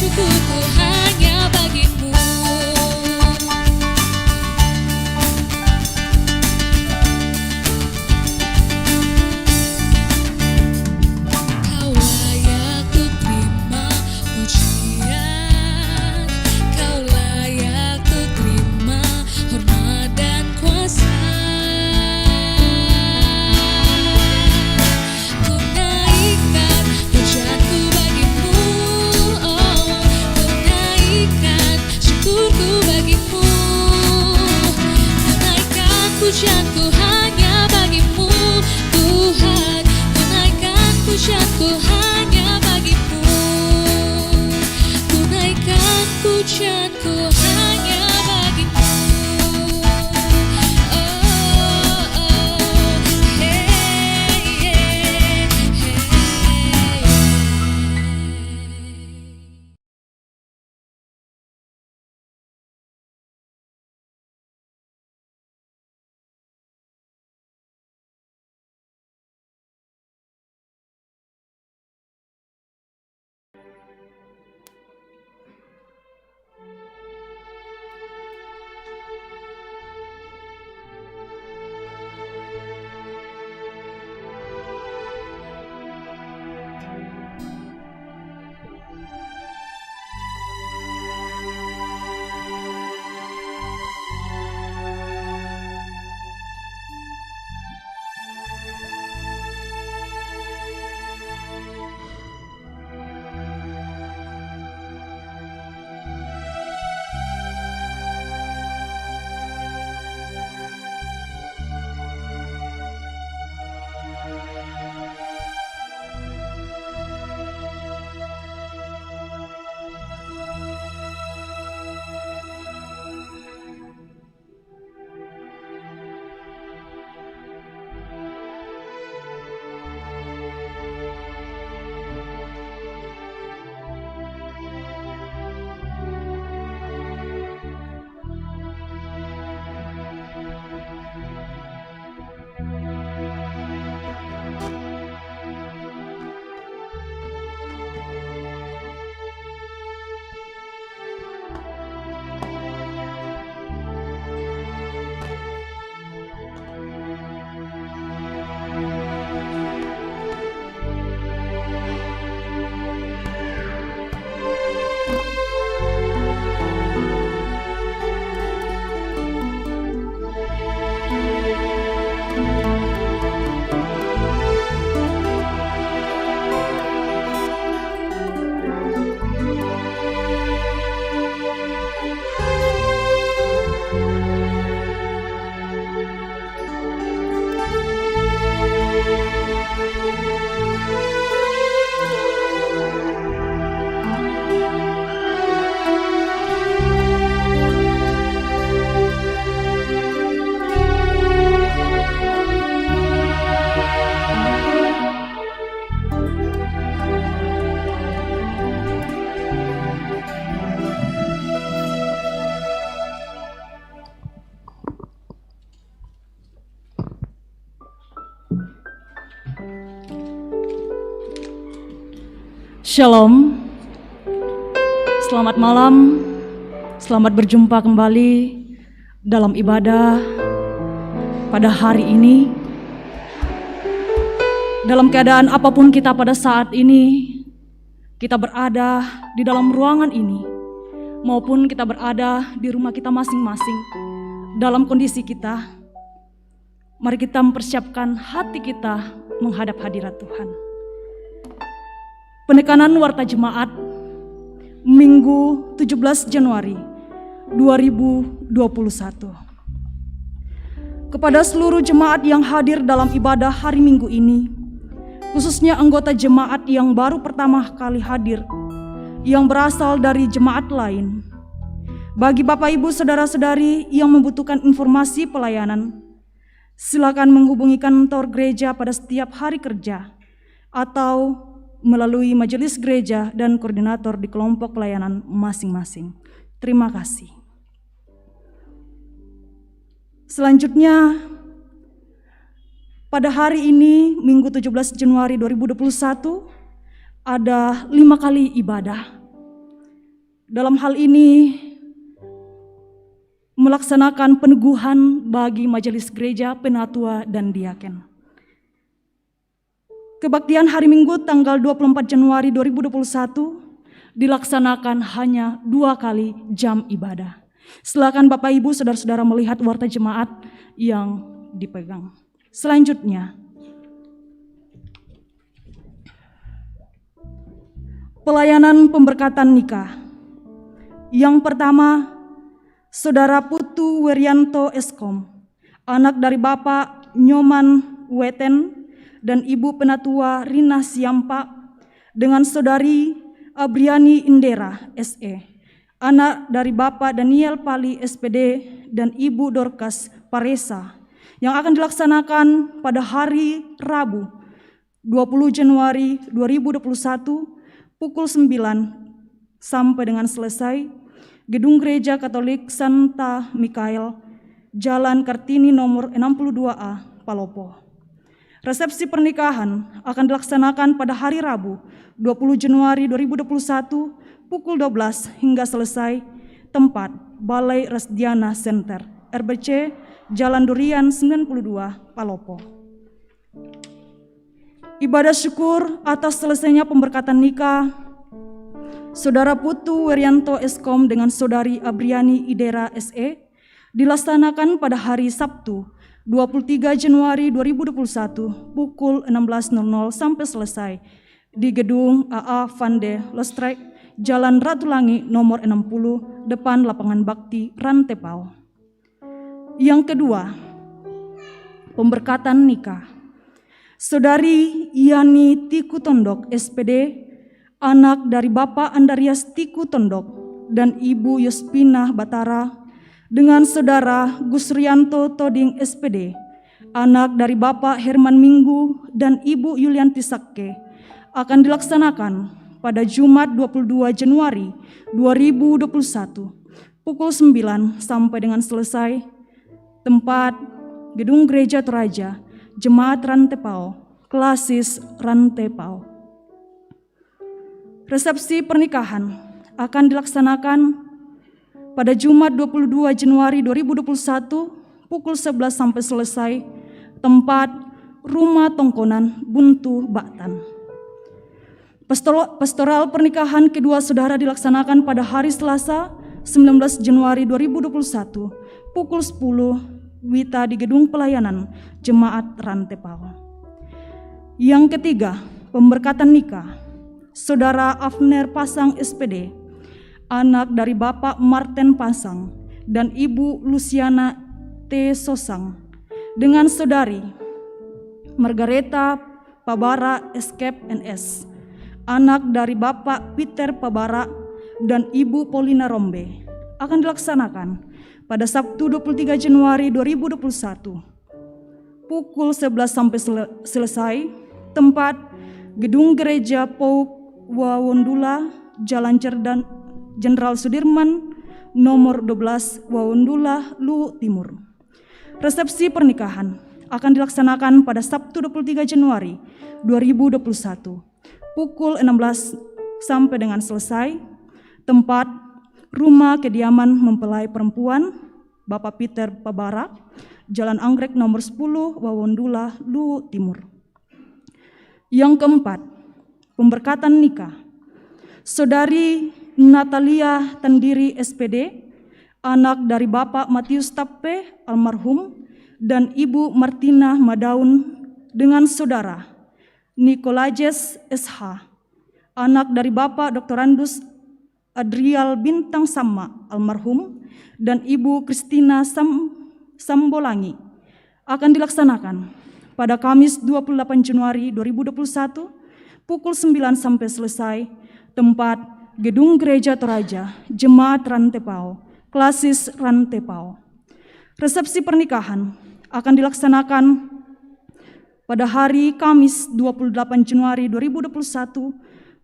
syukurku hanya bagimu. Kau layak ku terima pujian, kau layak ku terima hormat dan kuasa. Ku naikkan pujianku bagimu, oh, ku naikkan syukurku bagimu. Ku naikkan pujianku hanya bagimu, Tuhan. Ku naikkan pujianku hanya bagimu. Ku naikkan pujianku hanya bagimu. Oh, oh, hey, hey, hey. Shalom, selamat malam, selamat berjumpa kembali dalam ibadah pada hari ini. Dalam keadaan apapun kita pada saat ini, kita berada di dalam ruangan ini, maupun kita berada di rumah kita masing-masing, dalam kondisi kita, mari kita mempersiapkan hati kita menghadap hadirat Tuhan. Penekanan Warta Jemaat Minggu 17 Januari 2021. Kepada seluruh jemaat yang hadir dalam ibadah hari Minggu ini, khususnya anggota jemaat yang baru pertama kali hadir, yang berasal dari jemaat lain, bagi Bapak Ibu Saudara-saudari yang membutuhkan informasi pelayanan, silakan menghubungi kantor gereja pada setiap hari kerja atau melalui majelis gereja dan koordinator di kelompok pelayanan masing-masing. Terima kasih. Selanjutnya, pada hari ini, Minggu 17 Januari 2021, ada 5 kali ibadah. Dalam hal ini melaksanakan peneguhan bagi majelis gereja, penatua, dan diaken. Kebaktian hari Minggu tanggal 24 Januari 2021 dilaksanakan hanya 2 kali jam ibadah. Silakan Bapak Ibu saudara-saudara melihat warta jemaat yang dipegang. Selanjutnya, pelayanan pemberkatan nikah. Yang pertama, Saudara Putu Werianto Eskom, anak dari Bapak Nyoman Weten dan Ibu Penatua Rina Siampa, dengan Saudari Abriani Indera SE, anak dari Bapak Daniel Pali SPD dan Ibu Dorcas Paresa, yang akan dilaksanakan pada hari Rabu 20 Januari 2021 pukul 9 sampai dengan selesai Gedung Gereja Katolik Santa Mikael, Jalan Kartini nomor 62A, Palopo. Resepsi pernikahan akan dilaksanakan pada hari Rabu 20 Januari 2021 pukul 12 hingga selesai. Tempat Balai Resdiana Center, RBC, Jalan Durian 92, Palopo. Ibadah syukur atas selesainya pemberkatan nikah Saudara Putu Werianto Eskom dengan Saudari Abriani Idera SE dilaksanakan pada hari Sabtu 23 Januari 2021 pukul 16.00 sampai selesai di Gedung AA Van de Lostrek, Jalan Ratulangi nomor 60, depan Lapangan Bakti Rantepao. Yang kedua, pemberkatan nikah. Saudari Yani Tiku Tondok SPD, anak dari Bapak Andarias Tiku Tondok dan Ibu Yospina Batara, dengan Saudara Gusrianto Toding SPD, anak dari Bapak Herman Minggu dan Ibu Yulianti Sakke, akan dilaksanakan pada Jumat 22 Januari 2021 pukul 9 sampai dengan selesai. Tempat Gedung Gereja Toraja, Jemaat Rantepao, Klasis Rantepao. Resepsi pernikahan akan dilaksanakan pada Jumat 22 Januari 2021 pukul 11 sampai selesai. Tempat Rumah Tongkonan, Buntu, Baktan. Pastoral pernikahan kedua saudara dilaksanakan pada hari Selasa 19 Januari 2021 pukul 10 WITA di Gedung Pelayanan Jemaat Rantepao. Yang ketiga, pemberkatan nikah. Saudara Afner Pasang SPD, anak dari Bapak Martin Pasang dan Ibu Luciana T. Sosang, dengan Saudari Margareta Pabara Escape NS, anak dari Bapak Peter Pabara dan Ibu Paulina Rombe, akan dilaksanakan pada Sabtu 23 Januari 2021 pukul 11 sampai selesai. Tempat Gedung Gereja Pauk Wawondula, Jalan Cerdan Jenderal Sudirman nomor 12, Wawondula, Lu Timur. Resepsi pernikahan akan dilaksanakan pada Sabtu 23 Januari 2021 pukul 16 sampai dengan selesai. Tempat Rumah Kediaman Mempelai Perempuan Bapak Peter Pabara, Jalan Anggrek nomor 10, Wawondula, Lu Timur. Yang keempat, pemberkatan nikah. Saudari Natalia Tandiri SPD, anak dari Bapak Matius Tappe almarhum dan Ibu Martina Madaun, dengan Saudara Nikolajes SH, anak dari Bapak Dr. Andus Adrial Bintang Sama almarhum dan Ibu Kristina Sambolangi, akan dilaksanakan pada Kamis 28 Januari 2021 pukul 9 sampai selesai. Tempat Gedung Gereja Toraja, Jemaat Rantepao, Klasis Rantepao. Resepsi pernikahan akan dilaksanakan pada hari Kamis 28 Januari 2021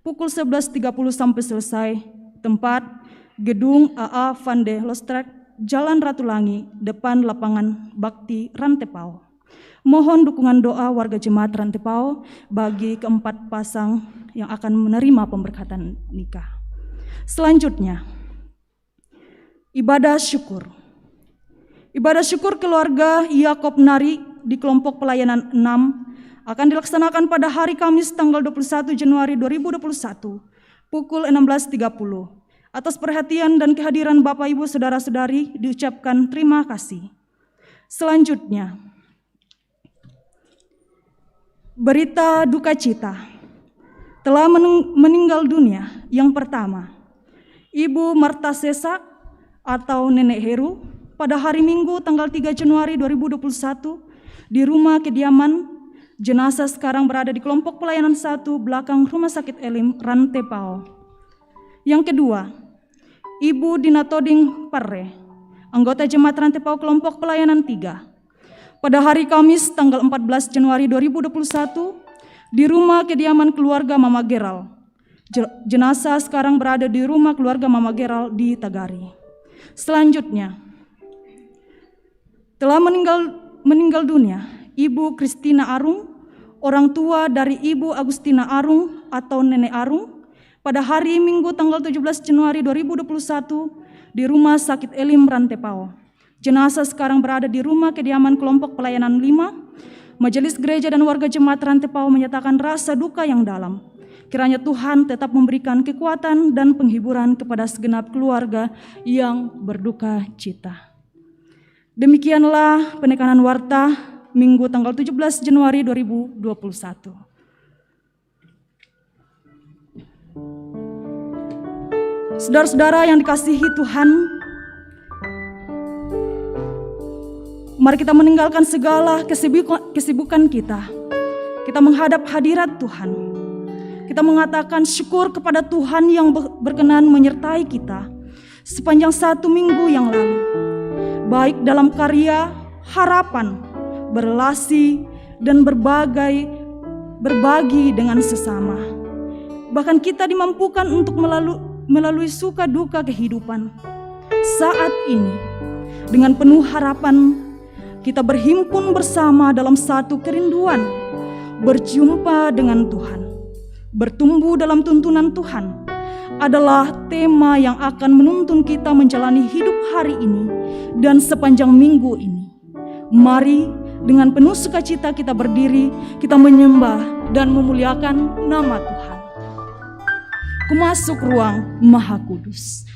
pukul 11.30 sampai selesai. Tempat Gedung AA Van de Lostrek, Jalan Ratulangi, depan Lapangan Bakti Rantepao. Mohon dukungan doa warga Jemaat Rantepao bagi keempat pasang yang akan menerima pemberkatan nikah. Selanjutnya, Ibadah syukur. Ibadah syukur keluarga Yakob Nari di kelompok pelayanan 6 akan dilaksanakan pada hari Kamis tanggal 21 Januari 2021 pukul 16.30. Atas perhatian dan kehadiran Bapak Ibu Saudara-saudari diucapkan terima kasih. Selanjutnya, berita duka cita. Telah meninggal dunia yang pertama, Ibu Marta Sesa atau Nenek Heru pada hari Minggu tanggal 3 Januari 2021 di rumah kediaman. Jenazah sekarang berada di kelompok pelayanan 1 belakang Rumah Sakit Elim, Rantepao. Yang kedua, Ibu Dina Toding Parre, anggota Jemaat Rantepao kelompok pelayanan 3. Pada hari Kamis tanggal 14 Januari 2021 di rumah kediaman keluarga Mama Geral. Jenazah sekarang berada di rumah keluarga Mama Geral di Tagari. Selanjutnya, telah meninggal dunia Ibu Kristina Arung, orang tua dari Ibu Agustina Arung atau Nenek Arung, pada hari Minggu tanggal 17 Januari 2021 di Rumah Sakit Elim Rantepao. Jenazah sekarang berada di rumah kediaman kelompok pelayanan 5. Majelis Gereja dan warga Jemaat Rantepao menyatakan rasa duka yang dalam. Kiranya Tuhan tetap memberikan kekuatan dan penghiburan kepada segenap keluarga yang berduka cita. Demikianlah penekanan warta Minggu tanggal 17 Januari 2021. Saudara-saudara yang dikasihi Tuhan, mari kita meninggalkan segala kesibukan kita. Kita menghadap hadirat Tuhan. Kita mengatakan syukur kepada Tuhan yang berkenan menyertai kita sepanjang 1 minggu yang lalu. Baik dalam karya, harapan, berelasi, dan berbagi dengan sesama. Bahkan kita dimampukan untuk melalui suka duka kehidupan. Saat ini, dengan penuh harapan, kita berhimpun bersama dalam satu kerinduan, berjumpa dengan Tuhan, bertumbuh dalam tuntunan Tuhan, adalah tema yang akan menuntun kita menjalani hidup hari ini dan sepanjang minggu ini. Mari dengan penuh sukacita kita berdiri, kita menyembah dan memuliakan nama Tuhan. Ku masuk ruang Maha Kudus.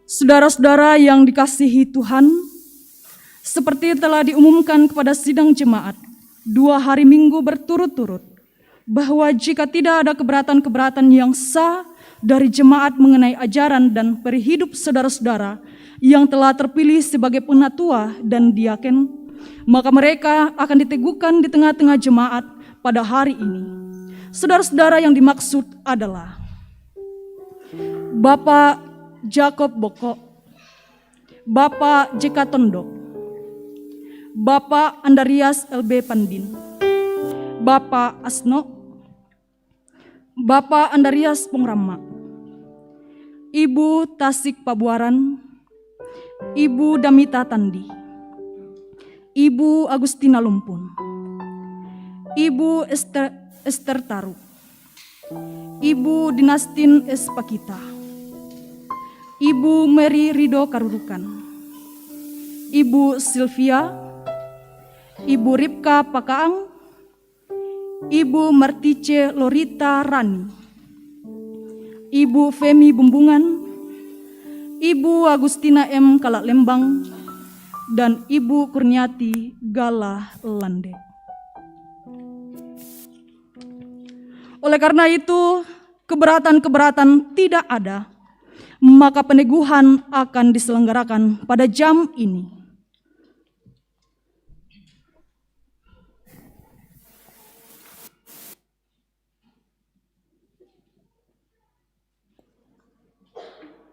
Saudara-saudara yang dikasihi Tuhan, seperti telah diumumkan kepada sidang jemaat 2 hari Minggu berturut-turut, bahwa jika tidak ada keberatan-keberatan yang sah dari jemaat mengenai ajaran dan perihidup saudara-saudara yang telah terpilih sebagai penatua dan diaken, maka mereka akan diteguhkan di tengah-tengah jemaat pada hari ini. Saudara-saudara yang dimaksud adalah Bapak Jacob Boko, Bapak J.K. Tondok, Bapak Andarias LB Pandin, Bapak Asno, Bapak Andarias Pongrama, Ibu Tasik Pabuaran, Ibu Damita Tandi, Ibu Agustina Lumpun, Ibu Esther Taru, Ibu Dinastin S. Pakita, Ibu Mary Rido Karurukan, Ibu Sylvia, Ibu Ripka Pakaang, Ibu Martice Lorita Rani, Ibu Femi Bumbungan, Ibu Agustina M. Kalak Lembang, dan Ibu Kurniati Galah Lande. Oleh karena itu, keberatan-keberatan tidak ada, maka peneguhan akan diselenggarakan pada jam ini.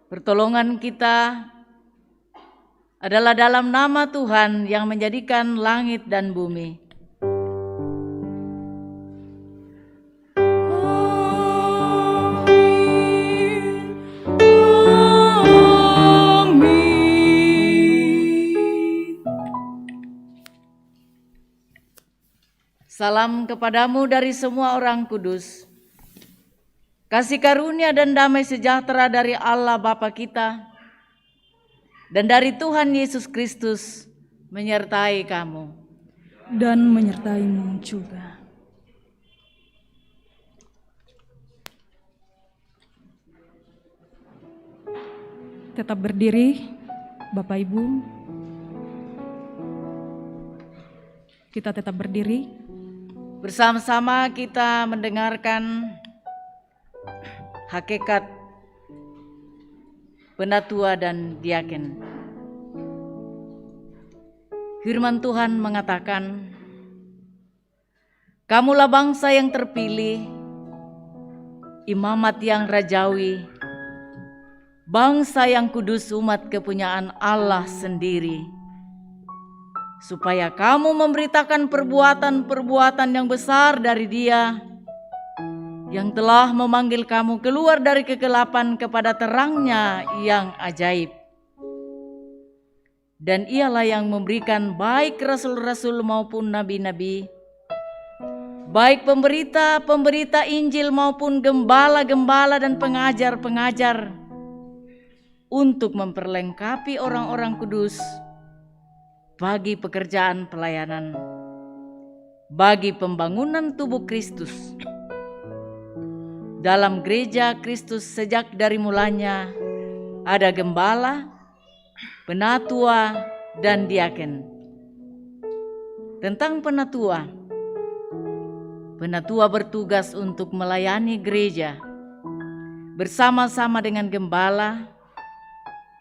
Pertolongan kita adalah dalam nama Tuhan yang menjadikan langit dan bumi. Salam kepadamu dari semua orang kudus. Kasih karunia dan damai sejahtera dari Allah Bapa kita dan dari Tuhan Yesus Kristus menyertai kamu. Dan menyertaimu juga. Tetap berdiri, Bapak Ibu. Kita tetap berdiri. Bersama-sama kita mendengarkan hakikat penatua dan diaken. Firman Tuhan mengatakan, kamulah bangsa yang terpilih, imamat yang rajawi, bangsa yang kudus, umat kepunyaan Allah sendiri, supaya kamu memberitakan perbuatan-perbuatan yang besar dari Dia yang telah memanggil kamu keluar dari kegelapan kepada terangnya yang ajaib. Dan Ialah yang memberikan baik rasul-rasul maupun nabi-nabi, baik pemberita-pemberita Injil maupun gembala-gembala dan pengajar-pengajar, untuk memperlengkapi orang-orang kudus bagi pekerjaan pelayanan, bagi pembangunan tubuh Kristus. Dalam gereja Kristus sejak dari mulanya ada gembala, penatua, dan diaken. Tentang penatua, penatua bertugas untuk melayani gereja bersama-sama dengan gembala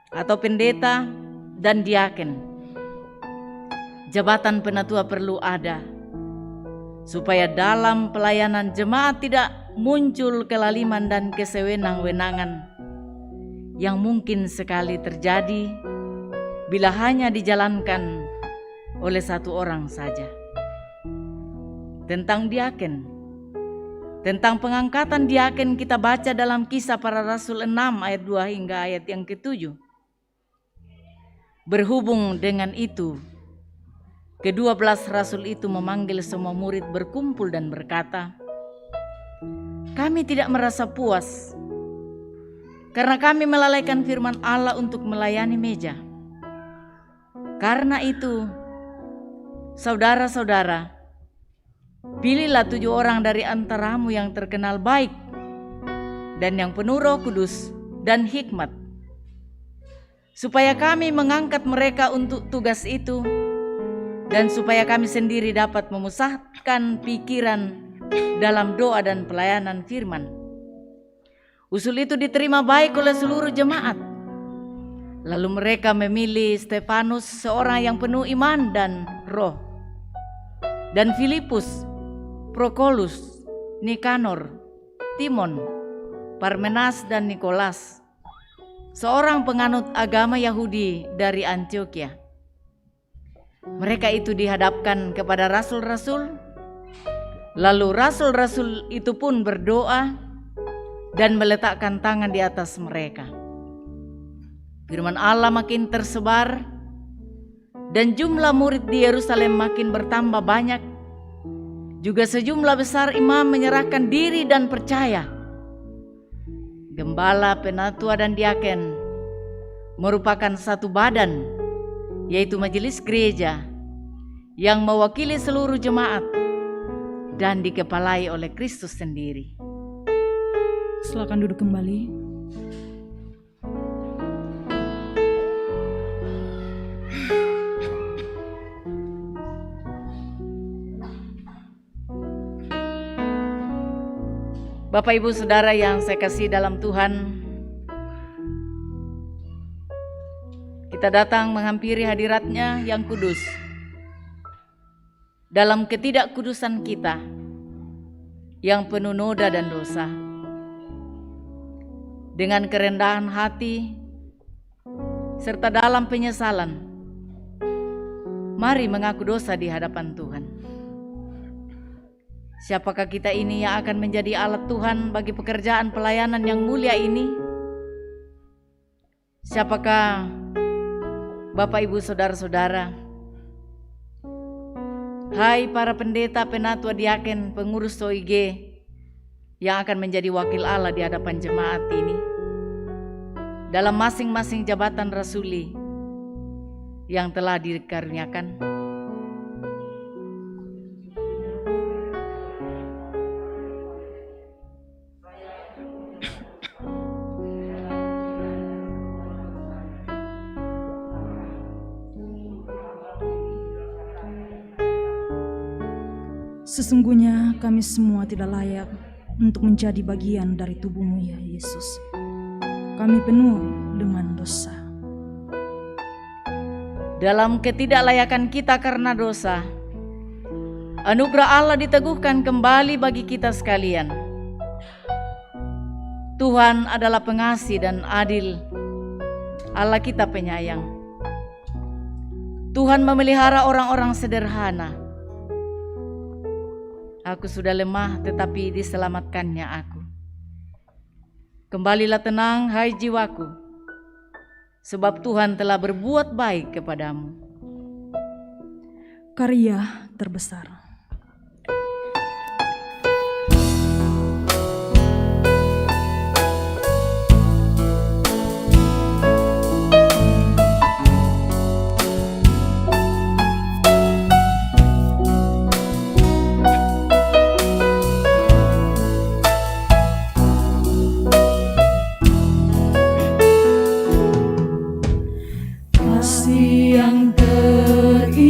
atau pendeta dan diaken. Jabatan penatua perlu ada supaya dalam pelayanan jemaat tidak muncul kelaliman dan kesewenang-wenangan yang mungkin sekali terjadi bila hanya dijalankan oleh satu orang saja. Tentang diaken, tentang pengangkatan diaken kita baca dalam Kisah Para Rasul 6 ayat 2 hingga ayat yang ke-7. Berhubung dengan itu, ke-12 rasul itu memanggil semua murid berkumpul dan berkata, kami tidak merasa puas karena kami melalaikan firman Allah untuk melayani meja. Karena itu, saudara-saudara, pilihlah 7 orang dari antaramu yang terkenal baik dan yang penuh Roh Kudus dan hikmat. supaya kami mengangkat mereka untuk tugas itu, dan supaya kami sendiri dapat memusatkan pikiran dalam doa dan pelayanan firman. Usul itu diterima baik oleh seluruh jemaat. Lalu mereka memilih Stefanus, seorang yang penuh iman dan roh, dan Filipus, Prokolus, Nikanor, Timon, Parmenas, dan Nikolas, seorang penganut agama Yahudi dari Antioquia. Mereka itu dihadapkan kepada rasul-rasul. Lalu rasul-rasul itu pun berdoa dan meletakkan tangan di atas mereka. Firman Allah makin tersebar dan jumlah murid di Yerusalem makin bertambah banyak. Juga sejumlah besar imam menyerahkan diri dan percaya. Gembala, penatua, dan diaken merupakan satu badan, yaitu majelis gereja yang mewakili seluruh jemaat dan dikepalai oleh Kristus sendiri. Silakan duduk kembali. Bapak Ibu Saudara yang saya kasih dalam Tuhan, kita datang menghampiri hadirat-Nya yang kudus. Dalam ketidakkudusan kita yang penuh noda dan dosa, dengan kerendahan hati serta dalam penyesalan, mari mengaku dosa di hadapan Tuhan. Siapakah kita ini yang akan menjadi alat Tuhan bagi pekerjaan pelayanan yang mulia ini? Siapakah Bapak Ibu Saudara-saudara? Hai para pendeta, penatua, diaken, pengurus OIG yang akan menjadi wakil Allah di hadapan jemaat ini dalam masing-masing jabatan rasuli yang telah dikaruniakan. Sesungguhnya kami semua tidak layak untuk menjadi bagian dari tubuh-Mu ya Yesus. Kami penuh dengan dosa. Dalam ketidaklayakan kita karena dosa, anugerah Allah diteguhkan kembali bagi kita sekalian. Tuhan adalah pengasih dan adil, Allah kita penyayang. Tuhan memelihara orang-orang sederhana. Aku sudah lemah tetapi diselamatkannya aku. Kembalilah tenang hai jiwaku, sebab Tuhan telah berbuat baik kepadamu. Karya terbesar. Kasih yang terindah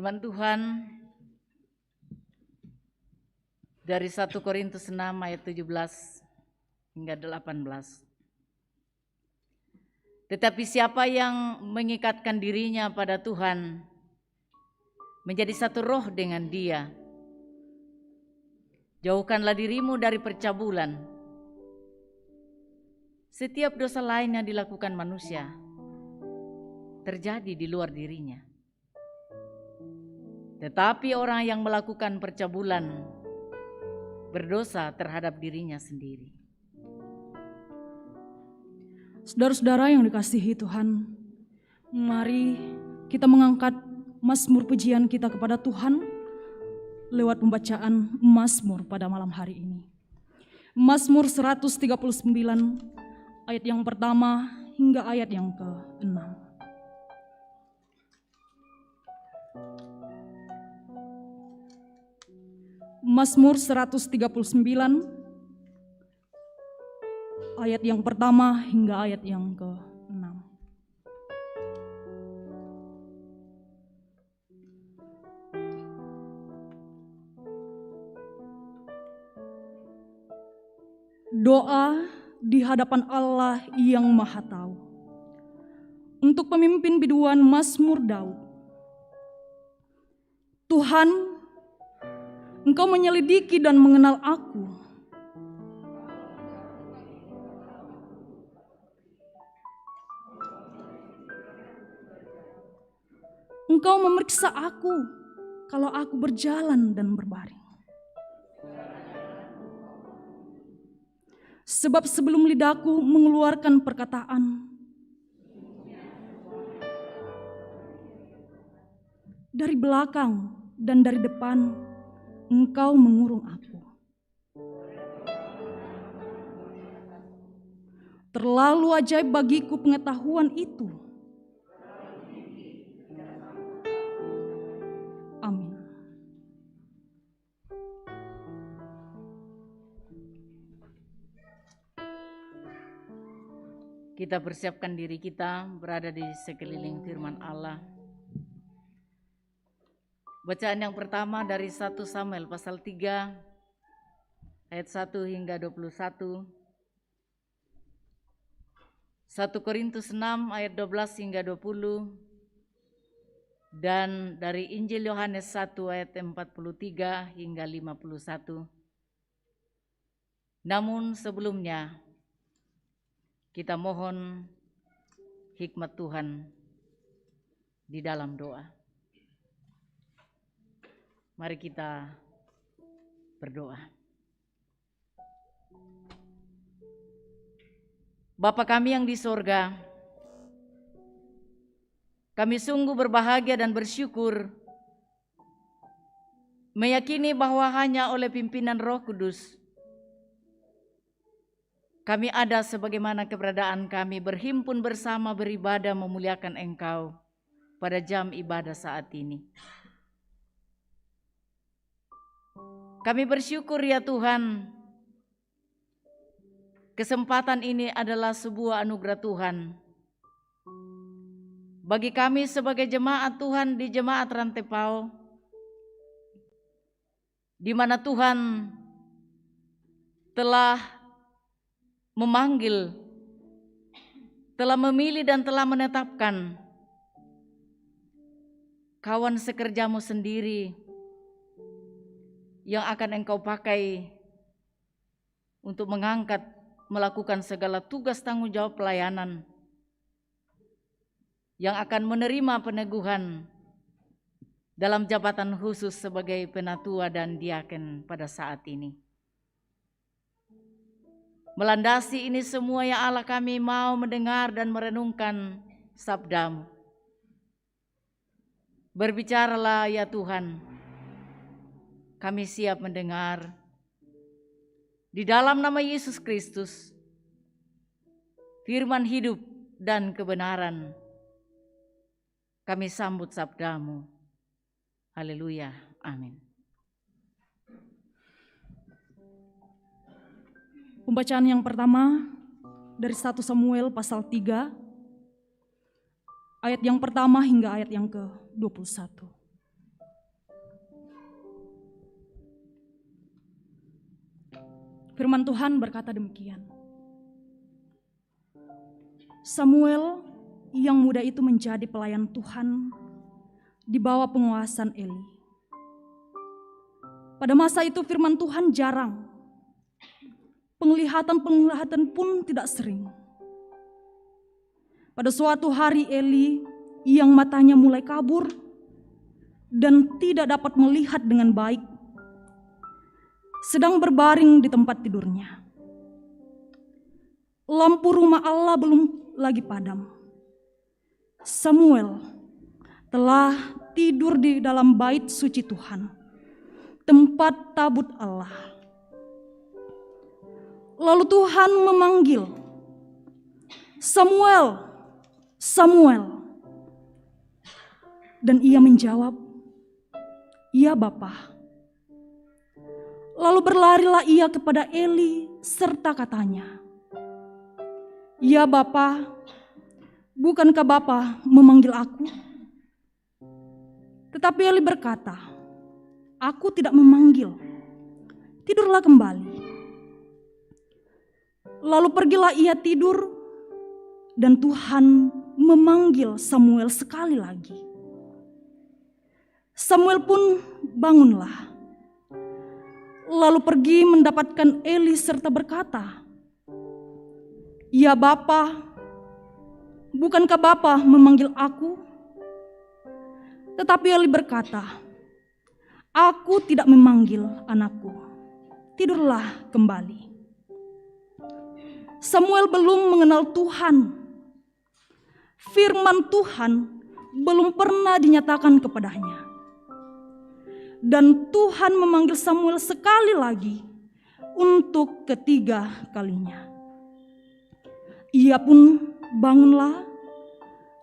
Firman Tuhan dari 1 Korintus 6 ayat 17 hingga 18. Tetapi siapa yang mengikatkan dirinya pada Tuhan menjadi satu roh dengan Dia. Jauhkanlah dirimu dari percabulan. Setiap dosa lain yang dilakukan manusia terjadi di luar dirinya. Tetapi orang yang melakukan percabulan berdosa terhadap dirinya sendiri. Saudara-saudara yang dikasihi Tuhan, mari kita mengangkat mazmur pujian kita kepada Tuhan lewat pembacaan Mazmur pada malam hari ini. Mazmur 139 ayat yang pertama hingga ayat yang ke-6. Mazmur 139 ayat yang pertama hingga ayat yang ke-6. Doa di hadapan Allah yang Maha Tahu. Untuk pemimpin biduan Mazmur Daud. Tuhan, Engkau menyelidiki dan mengenal aku. Engkau memeriksa aku kalau aku berjalan dan berbaring. Sebab sebelum lidahku mengeluarkan perkataan, dari belakang dan dari depan Engkau mengurung aku. Terlalu ajaib bagiku pengetahuan itu. Amin. Kita persiapkan diri kita berada di sekeliling firman Allah. Bacaan yang pertama dari 1 Samuel pasal 3 ayat 1 hingga 21. 1 Korintus 6 ayat 12 hingga 20. Dan dari Injil Yohanes 1 ayat 43 hingga 51. Namun sebelumnya kita mohon hikmat Tuhan di dalam doa. Mari kita berdoa. Bapa kami yang di sorga, kami sungguh berbahagia dan bersyukur meyakini bahwa hanya oleh pimpinan Roh Kudus kami ada sebagaimana keberadaan kami berhimpun bersama beribadah memuliakan Engkau pada jam ibadah saat ini. Kami bersyukur ya Tuhan, kesempatan ini adalah sebuah anugerah Tuhan bagi kami sebagai jemaat Tuhan di Jemaat Rantepao, di mana Tuhan telah memanggil, telah memilih dan telah menetapkan kawan sekerjamu sendiri yang akan Engkau pakai untuk mengangkat, melakukan segala tugas tanggung jawab pelayanan, yang akan menerima peneguhan dalam jabatan khusus sebagai penatua dan diaken pada saat ini. Melandasi ini semua ya Allah, kami mau mendengar dan merenungkan sabda-Mu. Berbicaralah ya Tuhan, kami siap mendengar. Di dalam nama Yesus Kristus, firman hidup dan kebenaran, kami sambut sabda-Mu. Haleluya, amin. Pembacaan yang pertama dari 1 Samuel pasal 3 ayat yang pertama hingga ayat yang ke-21. Firman Tuhan berkata demikian. Samuel yang muda itu menjadi pelayan Tuhan di bawah penguasaan Eli. Pada masa itu firman Tuhan jarang. Penglihatan pun tidak sering. Pada suatu hari Eli yang matanya mulai kabur dan tidak dapat melihat dengan baik, sedang berbaring di tempat tidurnya. Lampu rumah Allah belum lagi padam. Samuel telah tidur di dalam bait suci Tuhan, tempat tabut Allah. Lalu Tuhan memanggil, "Samuel, Samuel." Dan ia menjawab, "Ya Bapa." Lalu berlarilah ia kepada Eli serta katanya, "Ya Bapa, bukankah Bapa memanggil aku?" Tetapi Eli berkata, "Aku tidak memanggil, tidurlah kembali." Lalu pergilah ia tidur, dan Tuhan memanggil Samuel sekali lagi. Samuel pun bangunlah, lalu pergi mendapatkan Eli serta berkata, "Ya Bapa, bukankah Bapa memanggil aku?" Tetapi Eli berkata, "Aku tidak memanggil anakku, tidurlah kembali." Samuel belum mengenal Tuhan. Firman Tuhan belum pernah dinyatakan kepadanya. Dan Tuhan memanggil Samuel sekali lagi untuk ketiga kalinya. Ia pun bangunlah,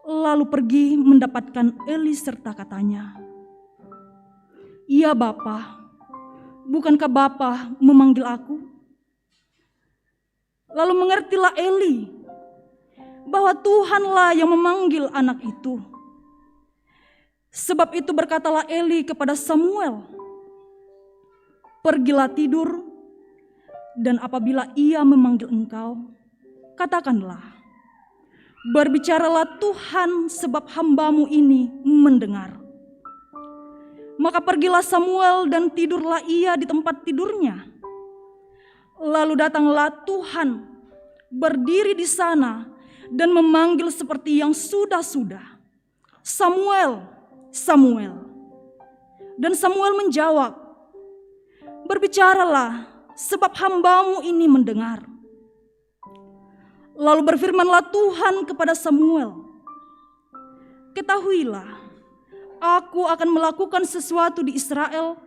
lalu pergi mendapatkan Eli serta katanya, "Ya Bapa, bukankah Bapa memanggil aku?" Lalu mengertilah Eli bahwa Tuhanlah yang memanggil anak itu. Sebab itu berkatalah Eli kepada Samuel, "Pergilah tidur, dan apabila ia memanggil engkau, katakanlah, berbicaralah Tuhan sebab hambamu ini mendengar." Maka pergilah Samuel dan tidurlah ia di tempat tidurnya. Lalu datanglah Tuhan, berdiri di sana dan memanggil seperti yang sudah-sudah, "Samuel, Samuel." Dan Samuel menjawab, "Berbicaralah, sebab hambamu ini mendengar." Lalu berfirmanlah Tuhan kepada Samuel, "Ketahuilah, aku akan melakukan sesuatu di Israel,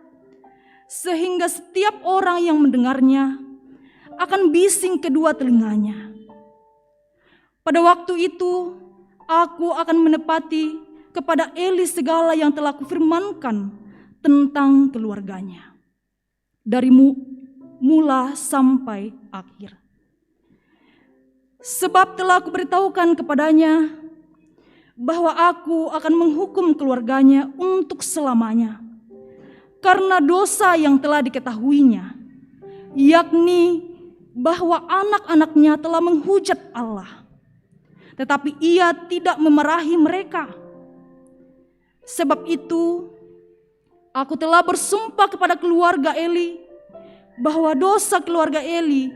sehingga setiap orang yang mendengarnya akan bising kedua telinganya. Pada waktu itu, aku akan menepati kepada Eli segala yang telah kufirmankan tentang keluarganya, dari mula sampai akhir. Sebab telah kuberitahukan kepadanya bahwa aku akan menghukum keluarganya untuk selamanya, karena dosa yang telah diketahuinya, yakni bahwa anak-anaknya telah menghujat Allah, tetapi ia tidak memarahi mereka. Sebab itu, aku telah bersumpah kepada keluarga Eli bahwa dosa keluarga Eli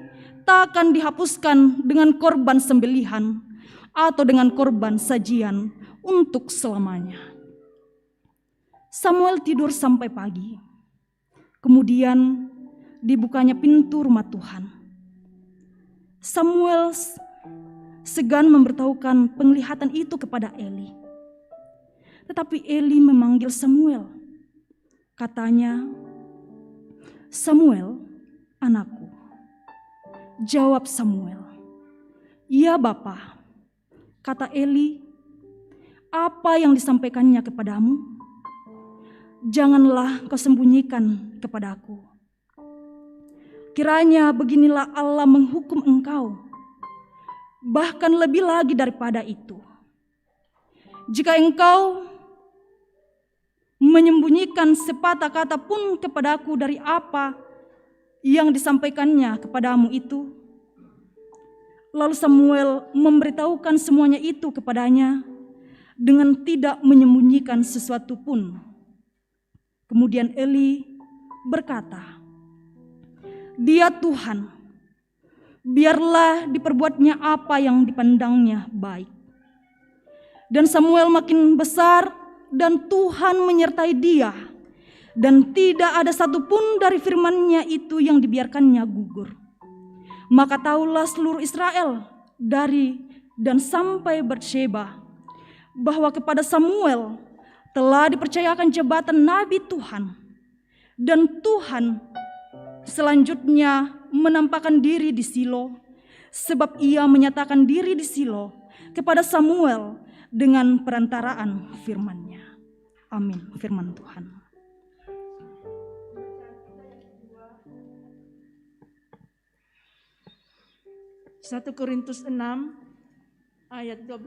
tak akan dihapuskan dengan korban sembelihan atau dengan korban sajian untuk selamanya." Samuel tidur sampai pagi. Kemudian dibukanya pintu rumah Tuhan. Samuel segan memberitahukan penglihatan itu kepada Eli. Tetapi Eli memanggil Samuel. Katanya, "Samuel, anakku." Jawab Samuel, "Ya Bapa." Kata Eli, "Apa yang disampaikannya kepadamu? Janganlah kau sembunyikan kepadaku. Kiranya beginilah Allah menghukum engkau, bahkan lebih lagi daripada itu. Jika engkau menyembunyikan sepatah kata pun kepadaku dari apa yang disampaikannya kepadamu itu?" Lalu Samuel memberitahukan semuanya itu kepadanya dengan tidak menyembunyikan sesuatu pun. Kemudian Eli berkata, "Dia Tuhan, biarlah diperbuatnya apa yang dipandangnya baik." Dan Samuel makin besar dan Tuhan menyertai dia, dan tidak ada satupun dari firman-Nya itu yang dibiarkannya gugur. Maka tahulah seluruh Israel dari dan sampai Berseba bahwa kepada Samuel telah dipercayakan jabatan Nabi Tuhan. Dan Tuhan selanjutnya menampakkan diri di Silo, sebab Ia menyatakan diri di Silo kepada Samuel dengan perantaraan firman-Nya. Amin. Firman Tuhan. 1 Korintus 6 ayat 12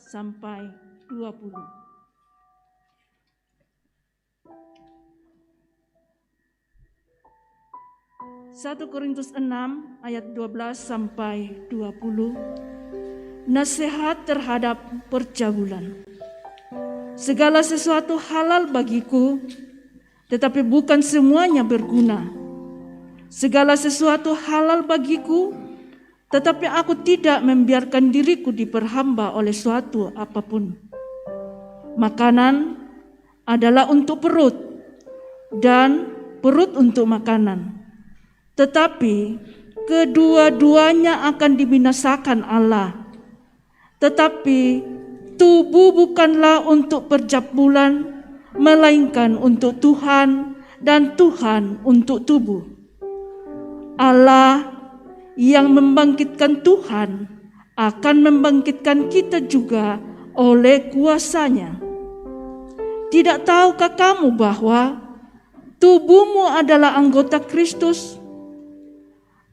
sampai 20. Satu Korintus 6 ayat 12 sampai 20. Nasihat terhadap percabulan. Segala sesuatu halal bagiku, tetapi bukan semuanya berguna. Segala sesuatu halal bagiku, tetapi aku tidak membiarkan diriku diperhamba oleh suatu apapun. Makanan adalah untuk perut, dan perut untuk makanan. Tetapi kedua-duanya akan dibinasakan Allah. Tetapi tubuh bukanlah untuk percabulan, melainkan untuk Tuhan, dan Tuhan untuk tubuh. Allah yang membangkitkan Tuhan akan membangkitkan kita juga oleh kuasa-Nya. Tidak tahukah kamu bahwa tubuhmu adalah anggota Kristus?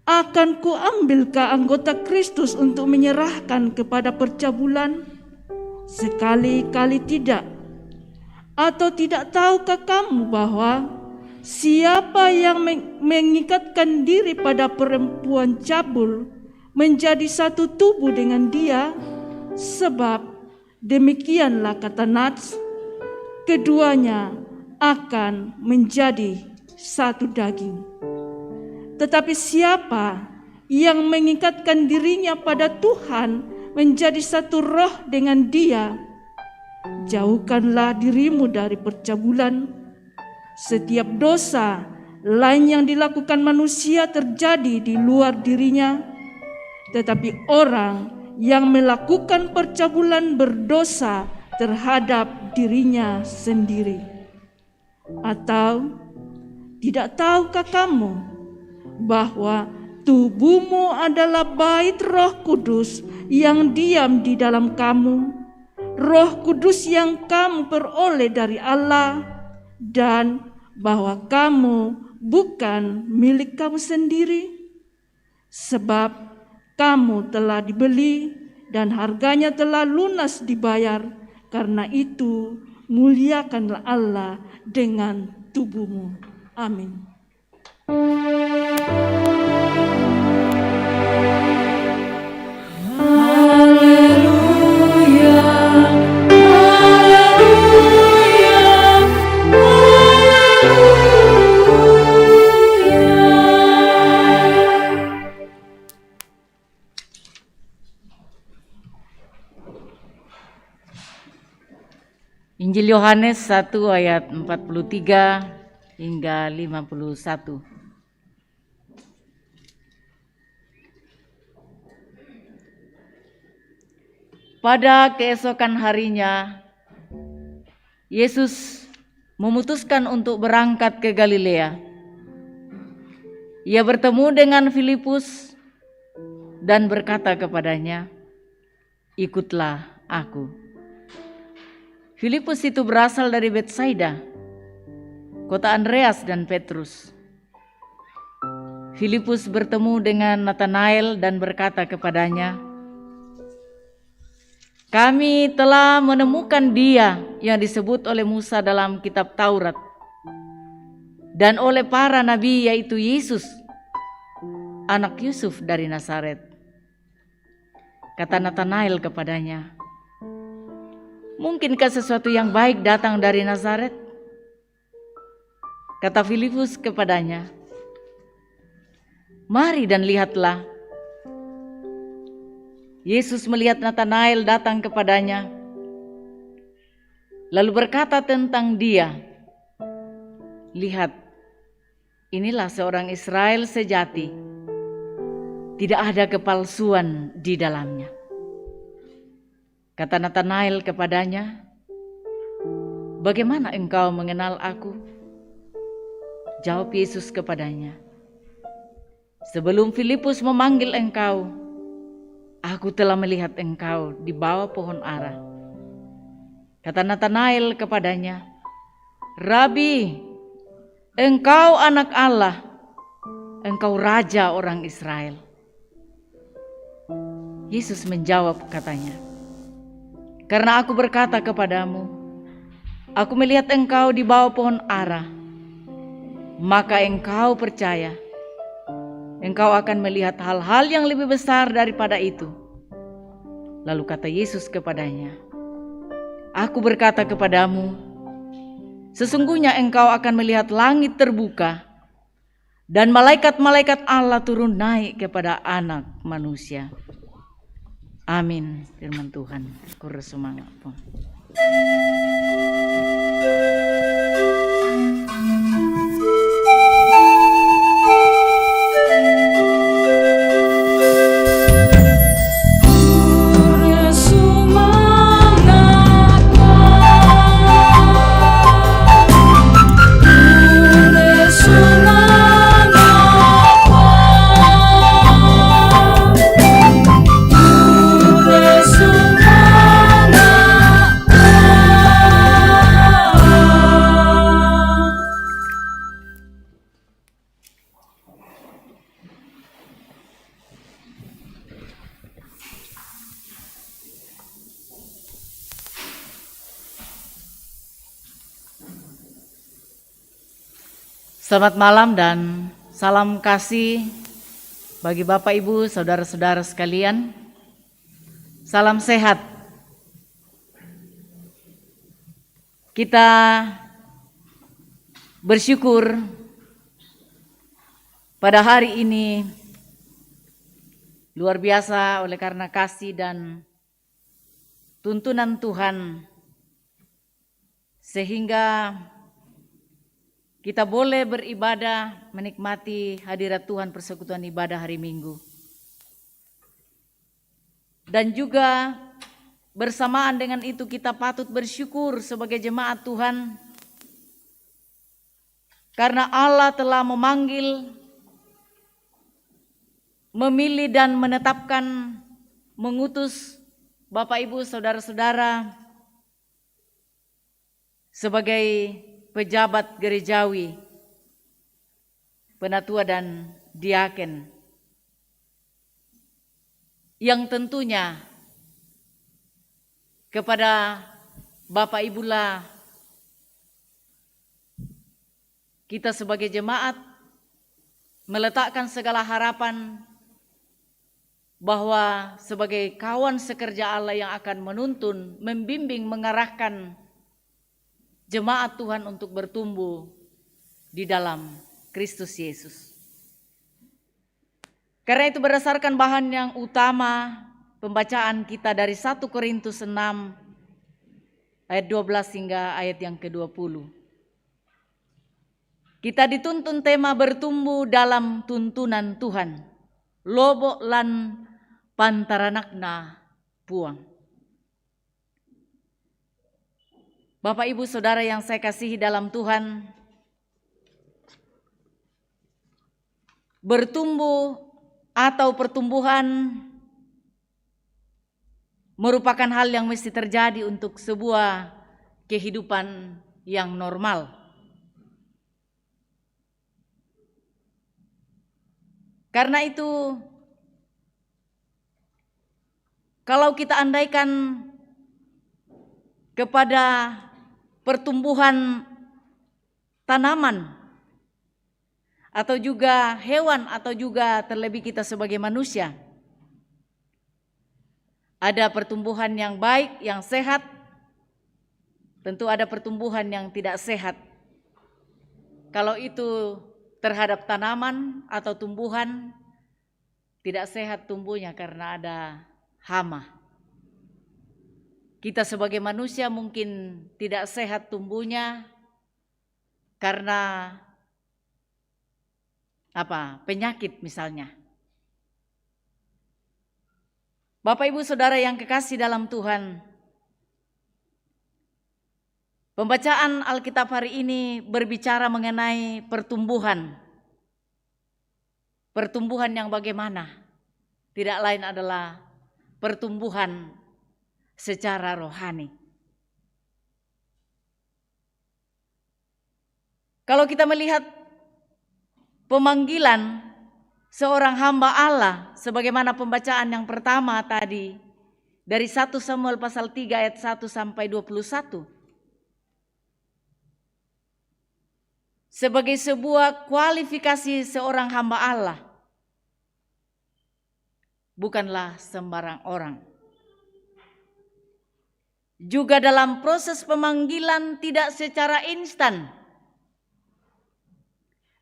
Akan kuambilkah anggota Kristus untuk menyerahkan kepada percabulan? Sekali-kali tidak. Atau tidak tahukah kamu bahwa siapa yang mengikatkan diri pada perempuan cabul menjadi satu tubuh dengan dia? Sebab demikianlah kata Nats, keduanya akan menjadi satu daging. Tetapi siapa yang mengikatkan dirinya pada Tuhan menjadi satu roh dengan dia. Jauhkanlah dirimu dari percabulan. Setiap dosa lain yang dilakukan manusia terjadi di luar dirinya, tetapi orang yang melakukan percabulan berdosa terhadap dirinya sendiri. Atau tidak tahukah kamu bahwa tubuhmu adalah bait Roh Kudus yang diam di dalam kamu, Roh Kudus yang kamu peroleh dari Allah, dan bahwa kamu bukan milik kamu sendiri, sebab kamu telah dibeli dan harganya telah lunas dibayar. Karena itu muliakanlah Allah dengan tubuhmu. Amin. Injil Yohanes 1 ayat 43 hingga 51. Pada keesokan harinya, Yesus memutuskan untuk berangkat ke Galilea. Ia bertemu dengan Filipus dan berkata kepadanya, "Ikutlah aku." Filipus itu berasal dari Betsaida, kota Andreas dan Petrus. Filipus bertemu dengan Nathanael dan berkata kepadanya, "Kami telah menemukan Dia yang disebut oleh Musa dalam kitab Taurat dan oleh para nabi, yaitu Yesus anak Yusuf dari Nazaret. Kata Natanael kepadanya, mungkinkah sesuatu yang baik datang dari Nazaret? Kata Filipus kepadanya, mari dan lihatlah. Yesus melihat Natanael datang kepadanya, lalu berkata tentang dia, lihat, inilah seorang Israel sejati, tidak ada kepalsuan di dalamnya. Kata Natanael kepadanya, bagaimana engkau mengenal aku? Jawab Yesus kepadanya, sebelum Filipus memanggil engkau, aku telah melihat engkau di bawah pohon ara. Kata Natanael kepadanya, Rabi, engkau anak Allah, engkau raja orang Israel. Yesus menjawab katanya, karena aku berkata kepadamu, aku melihat engkau di bawah pohon ara, maka engkau percaya. Engkau akan melihat hal-hal yang lebih besar daripada itu. Lalu kata Yesus kepadanya, aku berkata kepadamu, sesungguhnya engkau akan melihat langit terbuka dan malaikat-malaikat Allah turun naik kepada anak manusia. Amin. Firman Tuhan. Kurang semangat pun. Selamat malam dan salam kasih bagi Bapak Ibu, saudara-saudara sekalian. Salam sehat. Kita bersyukur pada hari ini luar biasa oleh karena kasih dan tuntunan Tuhan, sehingga kita boleh beribadah, menikmati hadirat Tuhan persekutuan ibadah hari Minggu. Dan juga bersamaan dengan itu kita patut bersyukur sebagai jemaat Tuhan, karena Allah telah memanggil, memilih dan menetapkan, mengutus Bapak Ibu saudara-saudara sebagai pejabat gerejawi, penatua dan diaken, yang tentunya kepada Bapak Ibulah kita sebagai jemaat meletakkan segala harapan bahwa sebagai kawan sekerja Allah yang akan menuntun, membimbing, mengarahkan jemaat Tuhan untuk bertumbuh di dalam Kristus Yesus. Karena itu berdasarkan bahan yang utama pembacaan kita dari 1 Korintus 6 ayat 12 hingga ayat yang ke-20. Kita dituntun tema bertumbuh dalam tuntunan Tuhan. Lobo lan pantaranakna puang. Bapak Ibu Saudara yang saya kasihi dalam Tuhan, bertumbuh atau pertumbuhan merupakan hal yang mesti terjadi untuk sebuah kehidupan yang normal. Karena itu, kalau kita andaikan kepada pertumbuhan tanaman atau juga hewan, atau juga terlebih kita sebagai manusia. Ada pertumbuhan yang baik, yang sehat, tentu ada pertumbuhan yang tidak sehat. Kalau itu terhadap tanaman atau tumbuhan, tidak sehat tumbuhnya karena ada hama. Kita sebagai manusia mungkin tidak sehat tumbuhnya karena penyakit misalnya. Bapak Ibu Saudara yang kekasih dalam Tuhan, pembacaan Alkitab hari ini berbicara mengenai pertumbuhan. Pertumbuhan yang bagaimana? Tidak lain adalah pertumbuhan secara rohani. Kalau kita melihat pemanggilan seorang hamba Allah, sebagaimana pembacaan yang pertama tadi dari 1 Samuel pasal 3 ayat 1 sampai 21. Sebagai sebuah kualifikasi seorang hamba Allah, bukanlah sembarang orang. Juga dalam proses pemanggilan tidak secara instan,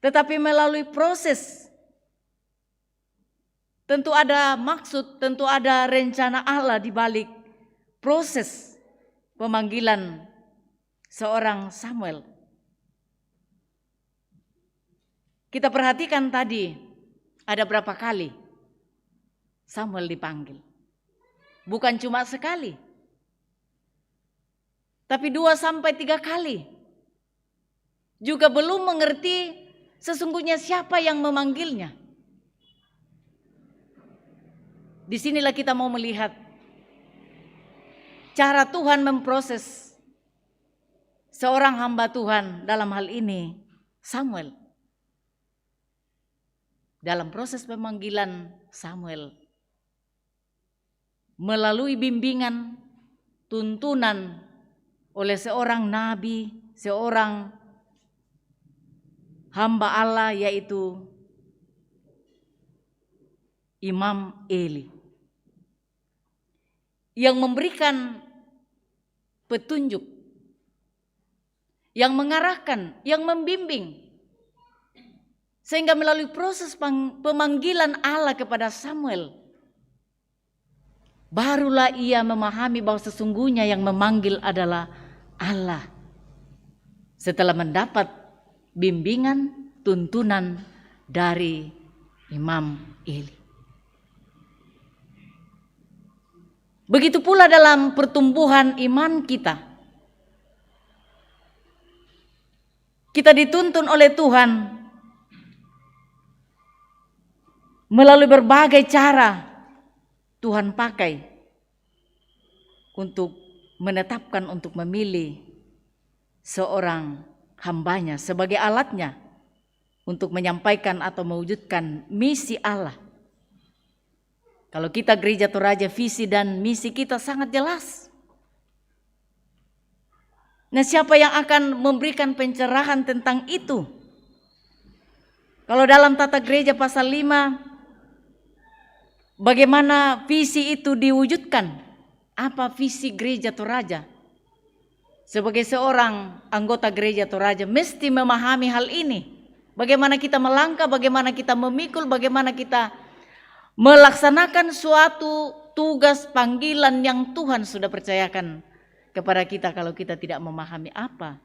tetapi melalui proses. Tentu ada maksud, tentu ada rencana Allah di balik proses pemanggilan seorang Samuel. Kita perhatikan tadi ada berapa kali Samuel dipanggil. Bukan cuma sekali, tapi 2 sampai 3 kali. Juga belum mengerti sesungguhnya siapa yang memanggilnya. Disinilah kita mau melihat cara Tuhan memproses seorang hamba Tuhan, dalam hal ini Samuel. Dalam proses pemanggilan Samuel, melalui bimbingan, tuntunan oleh seorang nabi, seorang hamba Allah, yaitu Imam Eli, yang memberikan petunjuk, yang mengarahkan, yang membimbing, sehingga melalui proses pemanggilan Allah kepada Samuel, barulah ia memahami bahwa sesungguhnya yang memanggil adalah Allah. Setelah mendapat bimbingan, tuntunan dari Imam Eli. Begitu pula dalam pertumbuhan iman kita. Kita dituntun oleh Tuhan melalui berbagai cara Tuhan pakai untuk menetapkan, untuk memilih seorang hambanya sebagai alatnya untuk menyampaikan atau mewujudkan misi Allah. Kalau kita Gereja Toraja, visi dan misi kita sangat jelas. Nah, siapa yang akan memberikan pencerahan tentang itu? Kalau dalam Tata Gereja pasal 5, bagaimana visi itu diwujudkan? Apa visi Gereja Toraja? Sebagai seorang anggota Gereja Toraja mesti memahami hal ini. Bagaimana kita melangkah, bagaimana kita memikul, bagaimana kita melaksanakan suatu tugas panggilan yang Tuhan sudah percayakan kepada kita kalau kita tidak memahami apa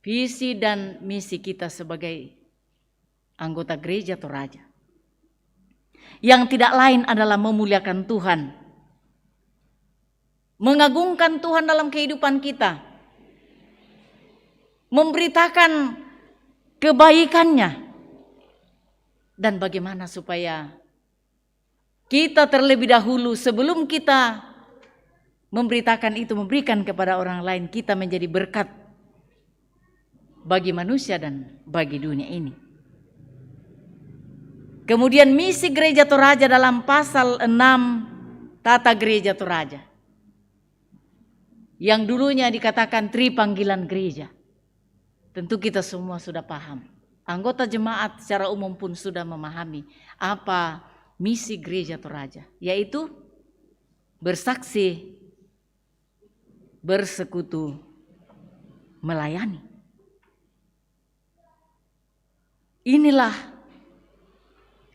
visi dan misi kita sebagai anggota Gereja Toraja. Yang tidak lain adalah memuliakan Tuhan, mengagungkan Tuhan dalam kehidupan kita, memberitakan kebaikannya, dan bagaimana supaya kita terlebih dahulu sebelum kita memberitakan itu, memberikan kepada orang lain, kita menjadi berkat bagi manusia dan bagi dunia ini. Kemudian misi Gereja Toraja dalam pasal 6 Tata Gereja Toraja, yang dulunya dikatakan tripanggilan gereja. Tentu kita semua sudah paham. Anggota jemaat secara umum pun sudah memahami apa misi gereja Toraja, yaitu bersaksi, bersekutu, melayani. Inilah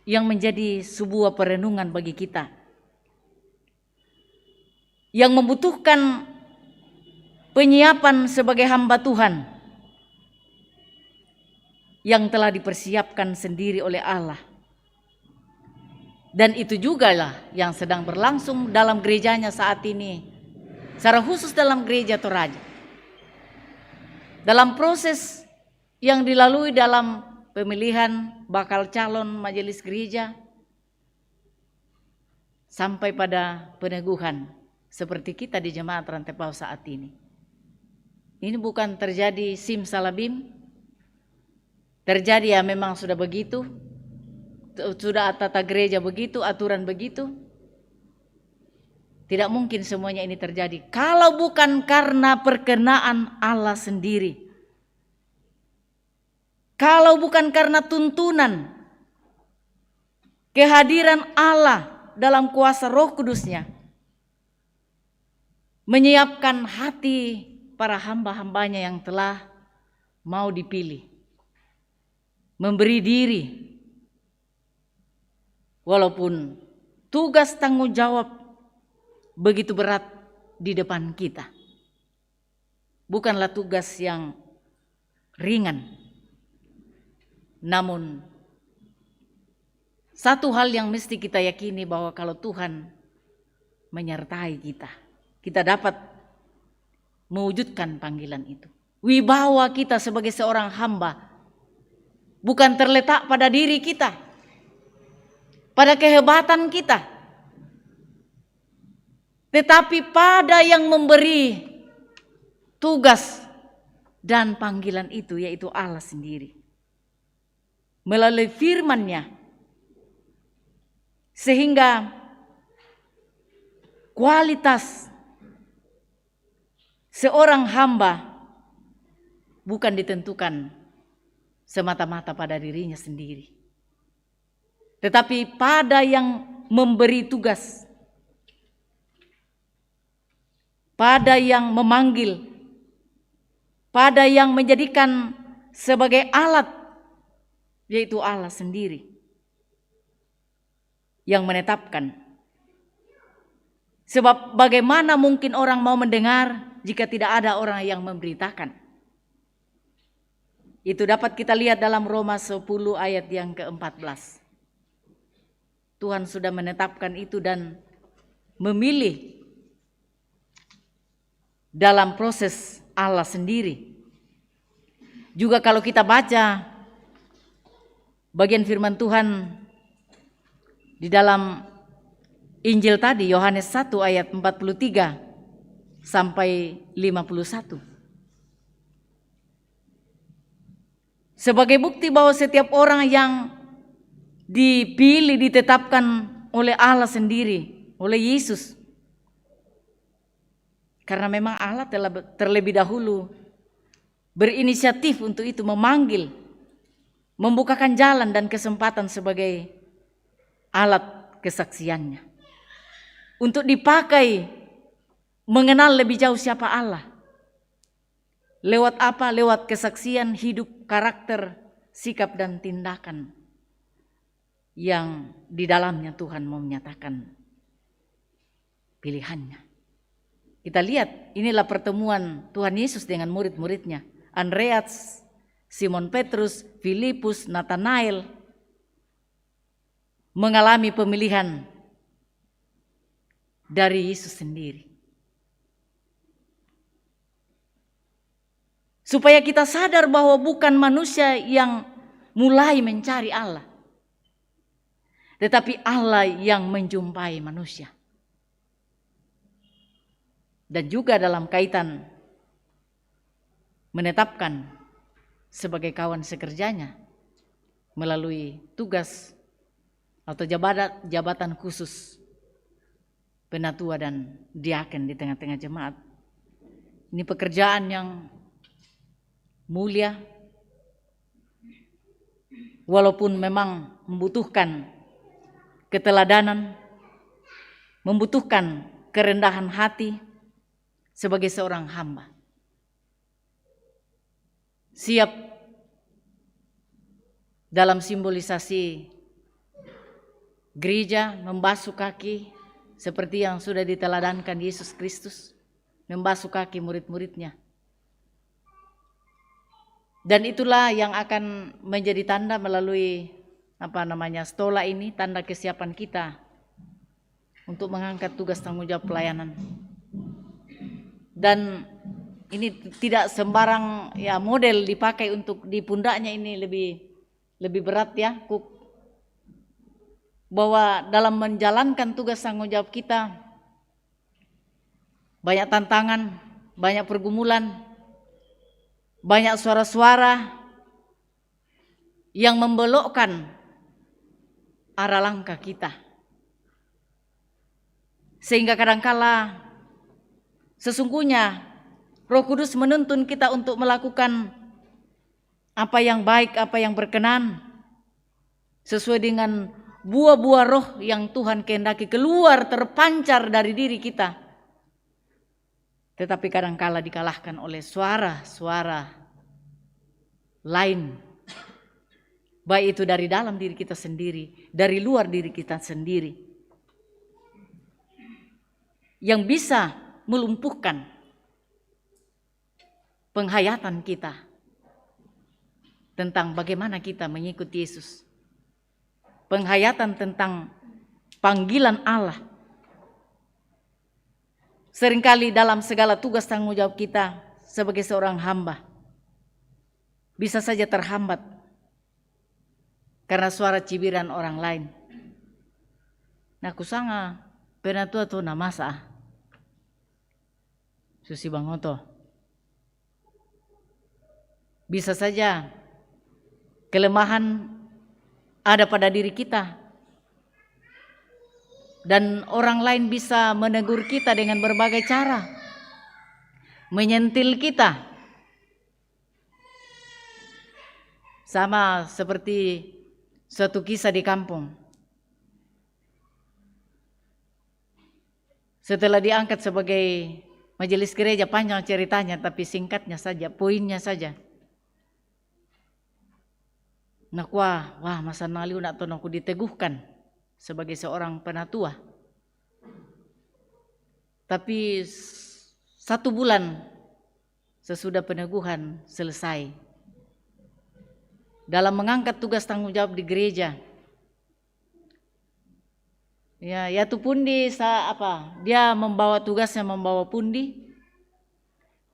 yang menjadi sebuah perenungan bagi kita, yang membutuhkan penyiapan sebagai hamba Tuhan yang telah dipersiapkan sendiri oleh Allah. Dan itu juga lah yang sedang berlangsung dalam gerejanya saat ini, secara khusus dalam gereja Toraja. Dalam proses yang dilalui dalam pemilihan bakal calon majelis gereja, sampai pada peneguhan seperti kita di jemaat Rantai Paus saat ini. Ini bukan terjadi simsalabim, terjadi ya memang sudah begitu, sudah tata gereja begitu, aturan begitu. Tidak mungkin semuanya ini terjadi kalau bukan karena perkenaan Allah sendiri. Kalau bukan karena tuntunan kehadiran Allah dalam kuasa Roh Kudus-Nya, menyiapkan hati para hamba-hambanya yang telah mau dipilih, memberi diri, walaupun tugas tanggung jawab begitu berat di depan kita. Bukanlah tugas yang ringan. Namun satu hal yang mesti kita yakini, bahwa kalau Tuhan menyertai kita, kita dapat mewujudkan panggilan itu. Wibawa kita sebagai seorang hamba bukan terletak pada diri kita, pada kehebatan kita, tetapi pada yang memberi tugas dan panggilan itu, yaitu Allah sendiri. Melalui firman-Nya, sehingga kualitas seorang hamba bukan ditentukan semata-mata pada dirinya sendiri, tetapi pada yang memberi tugas, pada yang memanggil, pada yang menjadikan sebagai alat, yaitu Allah sendiri yang menetapkan. Sebab bagaimana mungkin orang mau mendengar jika tidak ada orang yang memberitakan? Itu dapat kita lihat dalam Roma 10 ayat yang ke-14. Tuhan sudah menetapkan itu dan memilih dalam proses Allah sendiri. Juga kalau kita baca bagian firman Tuhan di dalam Injil tadi, Yohanes 1 ayat 43 sampai 51. Sebagai bukti bahwa setiap orang yang dipilih, ditetapkan oleh Allah sendiri, oleh Yesus. Karena memang Allah telah terlebih dahulu berinisiatif untuk itu, memanggil, membukakan jalan dan kesempatan sebagai alat kesaksiannya. Untuk dipakai mengenal lebih jauh siapa Allah. Lewat apa? Lewat kesaksian hidup, karakter, sikap dan tindakan yang di dalamnya Tuhan mau menyatakan pilihannya. Kita lihat, inilah pertemuan Tuhan Yesus dengan murid-muridnya. Andreas, Simon Petrus, Filipus, Nathanael mengalami pemilihan dari Yesus sendiri. Supaya kita sadar bahwa bukan manusia yang mulai mencari Allah, tetapi Allah yang menjumpai manusia. Dan juga dalam kaitan menetapkan sebagai kawan sekerjanya melalui tugas atau jabatan khusus penatua dan diaken di tengah-tengah jemaat. Ini pekerjaan yang mulia, walaupun memang membutuhkan keteladanan, membutuhkan kerendahan hati sebagai seorang hamba. Siap dalam simbolisasi gereja membasuh kaki seperti yang sudah diteladankan Yesus Kristus, membasuh kaki murid-muridnya. Dan itulah yang akan menjadi tanda melalui stola ini, tanda kesiapan kita untuk mengangkat tugas tanggung jawab pelayanan. Dan ini tidak sembarang model dipakai untuk di pundaknya, ini lebih berat ya, bahwa dalam menjalankan tugas tanggung jawab kita banyak tantangan, banyak pergumulan, banyak suara-suara yang membelokkan arah langkah kita. Sehingga kadangkala sesungguhnya Roh Kudus menuntun kita untuk melakukan apa yang baik, apa yang berkenan, sesuai dengan buah-buah roh yang Tuhan kehendaki keluar terpancar dari diri kita. Tetapi kadangkala dikalahkan oleh suara-suara lain, baik itu dari dalam diri kita sendiri, dari luar diri kita sendiri, yang bisa melumpuhkan penghayatan kita tentang bagaimana kita mengikuti Yesus, penghayatan tentang panggilan Allah. Seringkali dalam segala tugas tanggung jawab kita sebagai seorang hamba bisa saja terhambat karena suara cibiran orang lain. Nah, kusanga penatua tu namasa Susi Bangoto. Bisa saja kelemahan ada pada diri kita, dan orang lain bisa menegur kita dengan berbagai cara, menyentil kita. Sama seperti suatu kisah di kampung. Setelah diangkat sebagai majelis gereja, panjang ceritanya, tapi singkatnya saja, poinnya saja. Nakwa, wah masa naliu nak tono aku diteguhkan sebagai seorang penatua. Tapi 1 bulan sesudah peneguhan selesai, dalam mengangkat tugas tanggung jawab di gereja, ya tu pundi dia membawa tugasnya, membawa pundi,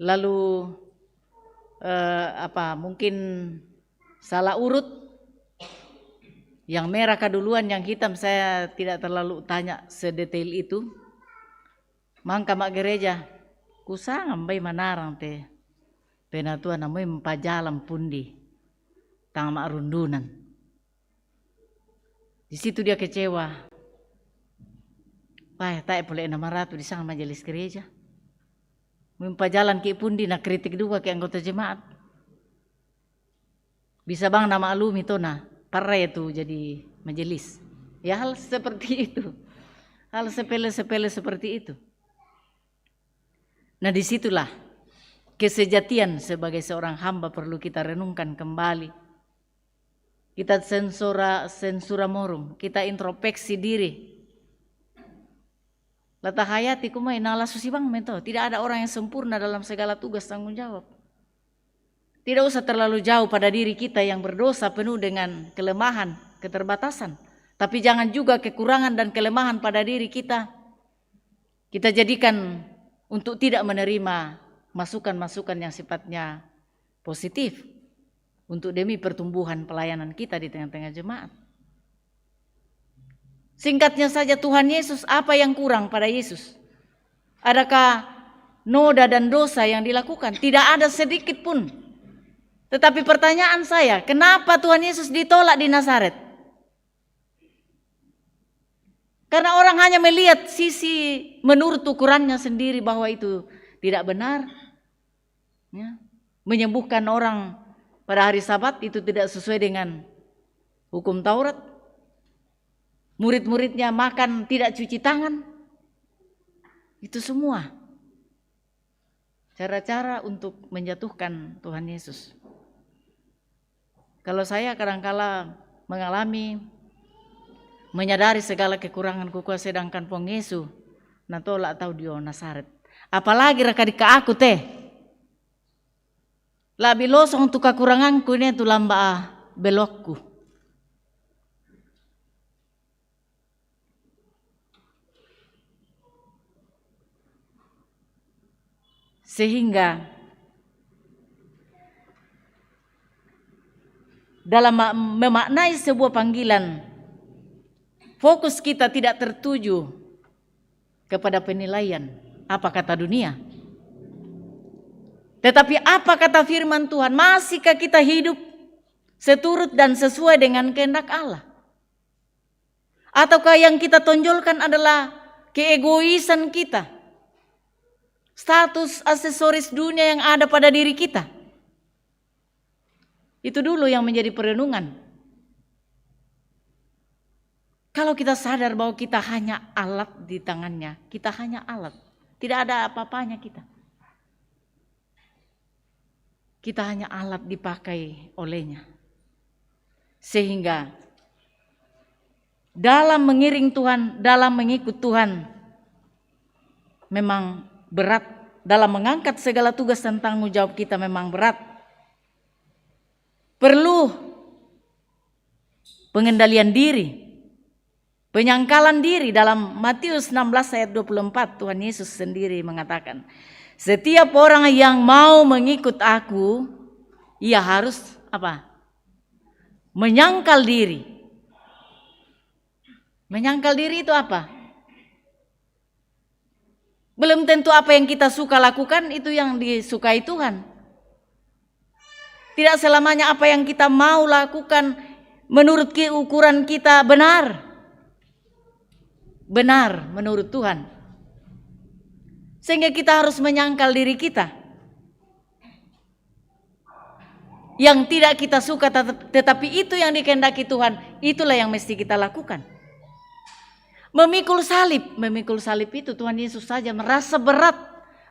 lalu mungkin salah urut. Yang merah keduluan, yang hitam saya tidak terlalu tanya sedetail itu. Mangka mak gereja, kusang ambai manarang te penatua namoi mempajalam pundi tang mak rundunan. Di situ dia kecewa. Wah, tak boleh nama ratu di sana majelis gereja. Mempajalan ke pundi nak kritik dua ke anggota jemaat. Bisa bang nama alumi tona parah itu jadi majelis. Ya hal seperti itu. Hal sepele-sepele seperti itu. Nah, disitulah kesejatian sebagai seorang hamba perlu kita renungkan kembali. Kita sensura morum, kita introspeksi diri. Lata hayati kumai nala susi bang mento. Tidak ada orang yang sempurna dalam segala tugas tanggung jawab. Tidak usah terlalu jauh pada diri kita yang berdosa penuh dengan kelemahan, keterbatasan. Tapi jangan juga kekurangan dan kelemahan pada diri kita jadikan untuk tidak menerima masukan-masukan yang sifatnya positif untuk demi pertumbuhan pelayanan kita di tengah-tengah jemaat. Singkatnya saja, Tuhan Yesus, apa yang kurang pada Yesus? Adakah noda dan dosa yang dilakukan? Tidak ada sedikit pun. Tetapi pertanyaan saya, kenapa Tuhan Yesus ditolak di Nazaret? Karena orang hanya melihat sisi menurut ukurannya sendiri bahwa itu tidak benar. Ya. Menyembuhkan orang pada hari Sabat itu tidak sesuai dengan hukum Taurat. Murid-muridnya makan tidak cuci tangan. Itu semua cara-cara untuk menjatuhkan Tuhan Yesus. Kalau saya kadangkala menyadari segala kekuranganku, sedangkan pong Yesus na tolak tahu dia Nasaret. Apalagi rakadika aku teh. Labi losong untuk kekuranganku ini tu lamba belokku. Sehingga dalam memaknai sebuah panggilan, fokus kita tidak tertuju kepada penilaian apa kata dunia, tetapi apa kata firman Tuhan. Masihkah kita hidup seturut dan sesuai dengan kehendak Allah? Ataukah yang kita tonjolkan adalah keegoisan kita, status aksesoris dunia yang ada pada diri kita? Itu dulu yang menjadi perenungan. Kalau kita sadar bahwa kita hanya alat di tangannya, kita hanya alat, tidak ada apa-apanya kita. Kita hanya alat dipakai olehnya. Sehingga dalam mengiring Tuhan, dalam mengikut Tuhan, memang berat. Dalam mengangkat segala tugas dan tanggung jawab kita memang berat. Perlu pengendalian diri, penyangkalan diri. Dalam Matius 16 ayat 24 Tuhan Yesus sendiri mengatakan, setiap orang yang mau mengikut aku, ia harus apa? Menyangkal diri. Menyangkal diri itu apa? Belum tentu apa yang kita suka lakukan itu yang disukai Tuhan. Tidak selamanya apa yang kita mau lakukan menurut ukuran kita benar. Benar menurut Tuhan. Sehingga kita harus menyangkal diri kita. Yang tidak kita suka tetapi itu yang dikehendaki Tuhan, itulah yang mesti kita lakukan. Memikul salib itu Tuhan Yesus saja merasa berat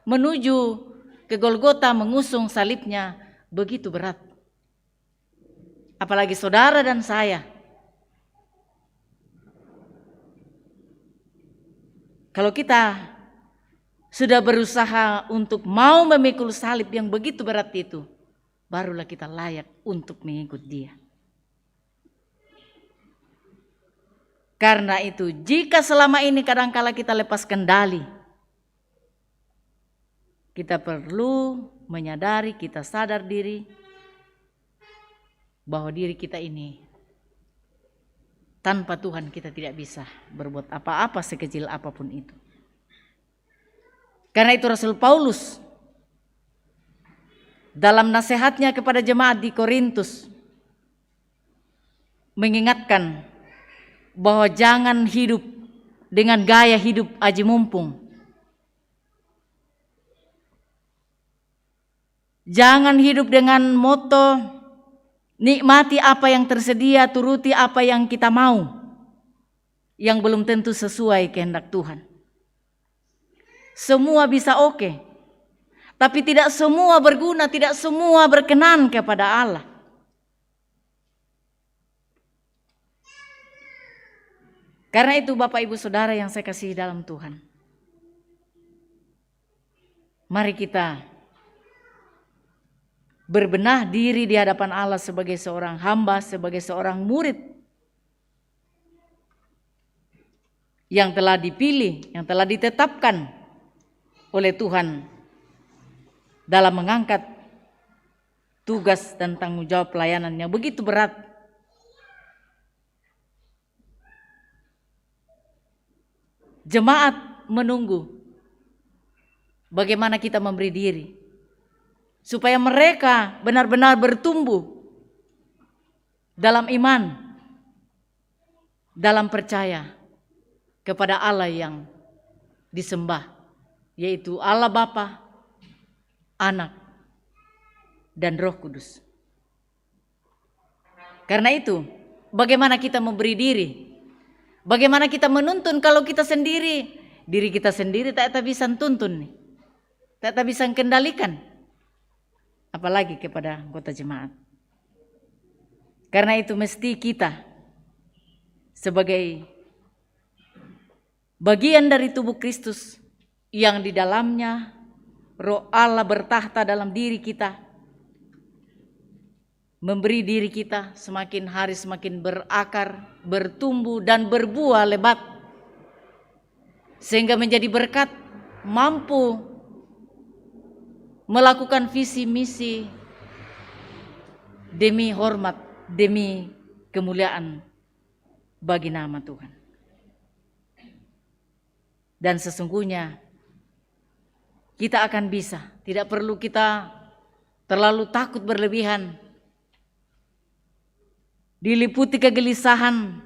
menuju ke Golgota mengusung salibnya. Begitu berat. Apalagi saudara dan saya. Kalau kita sudah berusaha untuk mau memikul salib yang begitu berat itu, barulah kita layak untuk mengikut Dia. Karena itu, jika selama ini kadangkala kita lepas kendali, kita perlu menyadari, kita sadar diri bahwa diri kita ini tanpa Tuhan kita tidak bisa berbuat apa-apa sekecil apapun itu. Karena itu Rasul Paulus dalam nasihatnya kepada jemaat di Korintus mengingatkan bahwa jangan hidup dengan gaya hidup aji mumpung. Jangan hidup dengan moto nikmati apa yang tersedia, turuti apa yang kita mau, yang belum tentu sesuai kehendak Tuhan. Semua bisa oke, tapi tidak semua berguna, tidak semua berkenan kepada Allah. Karena itu Bapak Ibu Saudara yang saya kasihi dalam Tuhan, mari kita berbenah diri di hadapan Allah sebagai seorang hamba, sebagai seorang murid yang telah dipilih, yang telah ditetapkan oleh Tuhan dalam mengangkat tugas dan tanggung jawab pelayanan yang begitu berat. Jemaat menunggu bagaimana kita memberi diri supaya mereka benar-benar bertumbuh dalam iman, dalam percaya kepada Allah yang disembah, yaitu Allah Bapa, Anak, dan Roh Kudus. Karena itu, bagaimana kita memberi diri. Bagaimana kita menuntun kalau kita sendiri, diri kita sendiri tak bisa tuntun nih. Tak bisa kendalikan. Apalagi kepada anggota jemaat. Karena itu mesti kita sebagai bagian dari tubuh Kristus yang di dalamnya Roh Allah bertahta dalam diri kita, memberi diri kita semakin hari semakin berakar, bertumbuh dan berbuah lebat, sehingga menjadi berkat, mampu melakukan visi misi demi hormat, demi kemuliaan bagi nama Tuhan. Dan sesungguhnya kita akan bisa, tidak perlu kita terlalu takut berlebihan, diliputi kegelisahan,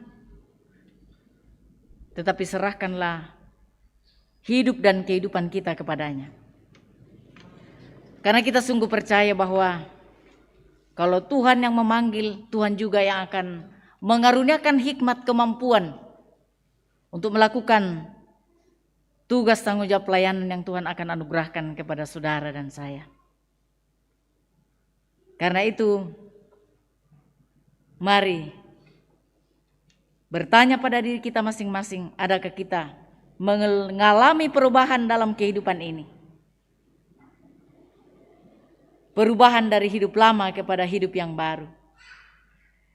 tetapi serahkanlah hidup dan kehidupan kita kepadanya. Karena kita sungguh percaya bahwa kalau Tuhan yang memanggil, Tuhan juga yang akan mengaruniakan hikmat kemampuan untuk melakukan tugas tanggung jawab pelayanan yang Tuhan akan anugerahkan kepada saudara dan saya. Karena itu, mari bertanya pada diri kita masing-masing, adakah kita mengalami perubahan dalam kehidupan ini? Perubahan dari hidup lama kepada hidup yang baru.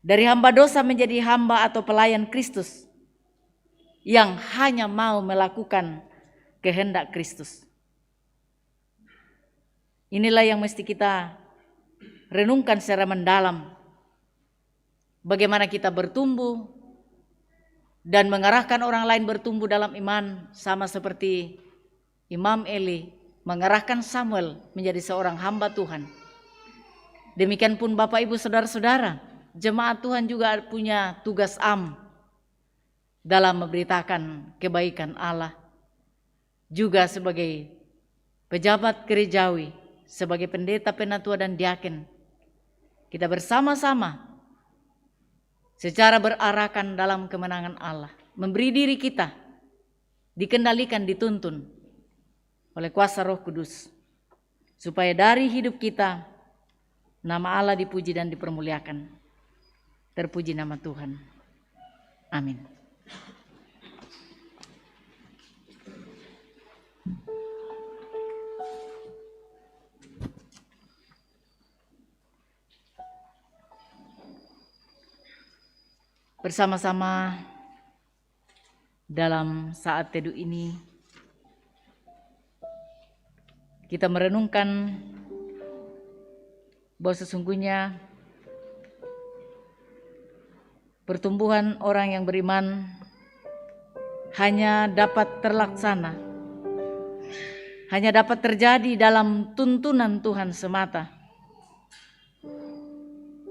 Dari hamba dosa menjadi hamba atau pelayan Kristus yang hanya mau melakukan kehendak Kristus. Inilah yang mesti kita renungkan secara mendalam. Bagaimana kita bertumbuh dan mengarahkan orang lain bertumbuh dalam iman, sama seperti Imam Eli mengarahkan Samuel menjadi seorang hamba Tuhan. Demikian pun Bapak Ibu Saudara-saudara, jemaat Tuhan juga punya tugas dalam memberitakan kebaikan Allah. Juga sebagai pejabat gerejawi, sebagai pendeta, penatua dan diaken, kita bersama-sama secara berarakan dalam kemenangan Allah, memberi diri kita dikendalikan, dituntun oleh kuasa Roh Kudus, supaya dari hidup kita nama Allah dipuji dan dipermuliakan. Terpuji nama Tuhan. Amin. Bersama-sama dalam saat teduh ini kita merenungkan bahwa sesungguhnya pertumbuhan orang yang beriman hanya dapat terlaksana, hanya dapat terjadi dalam tuntunan Tuhan semata.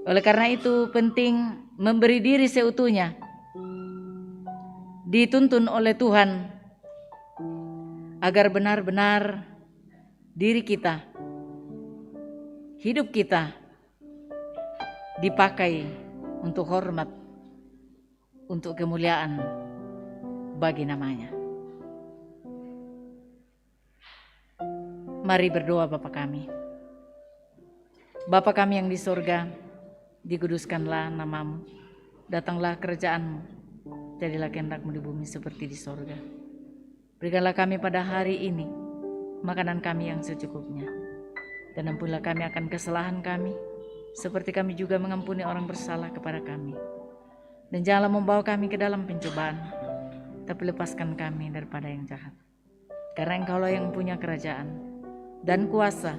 Oleh karena itu penting memberi diri seutuhnya, dituntun oleh Tuhan, agar benar-benar diri kita, hidup kita dipakai untuk hormat, untuk kemuliaan bagi namanya. Mari berdoa. Bapa kami. Bapa kami yang di sorga, dikuduskanlah namamu, datanglah kerajaanmu, jadilah kehendakmu di bumi seperti di sorga. Berikanlah kami pada hari ini makanan kami yang secukupnya, dan ampunilah kami akan kesalahan kami, seperti kami juga mengampuni orang bersalah kepada kami. Dan janganlah membawa kami ke dalam pencobaan, tapi lepaskan kami daripada yang jahat. Karena Engkaulah yang punya kerajaan, dan kuasa,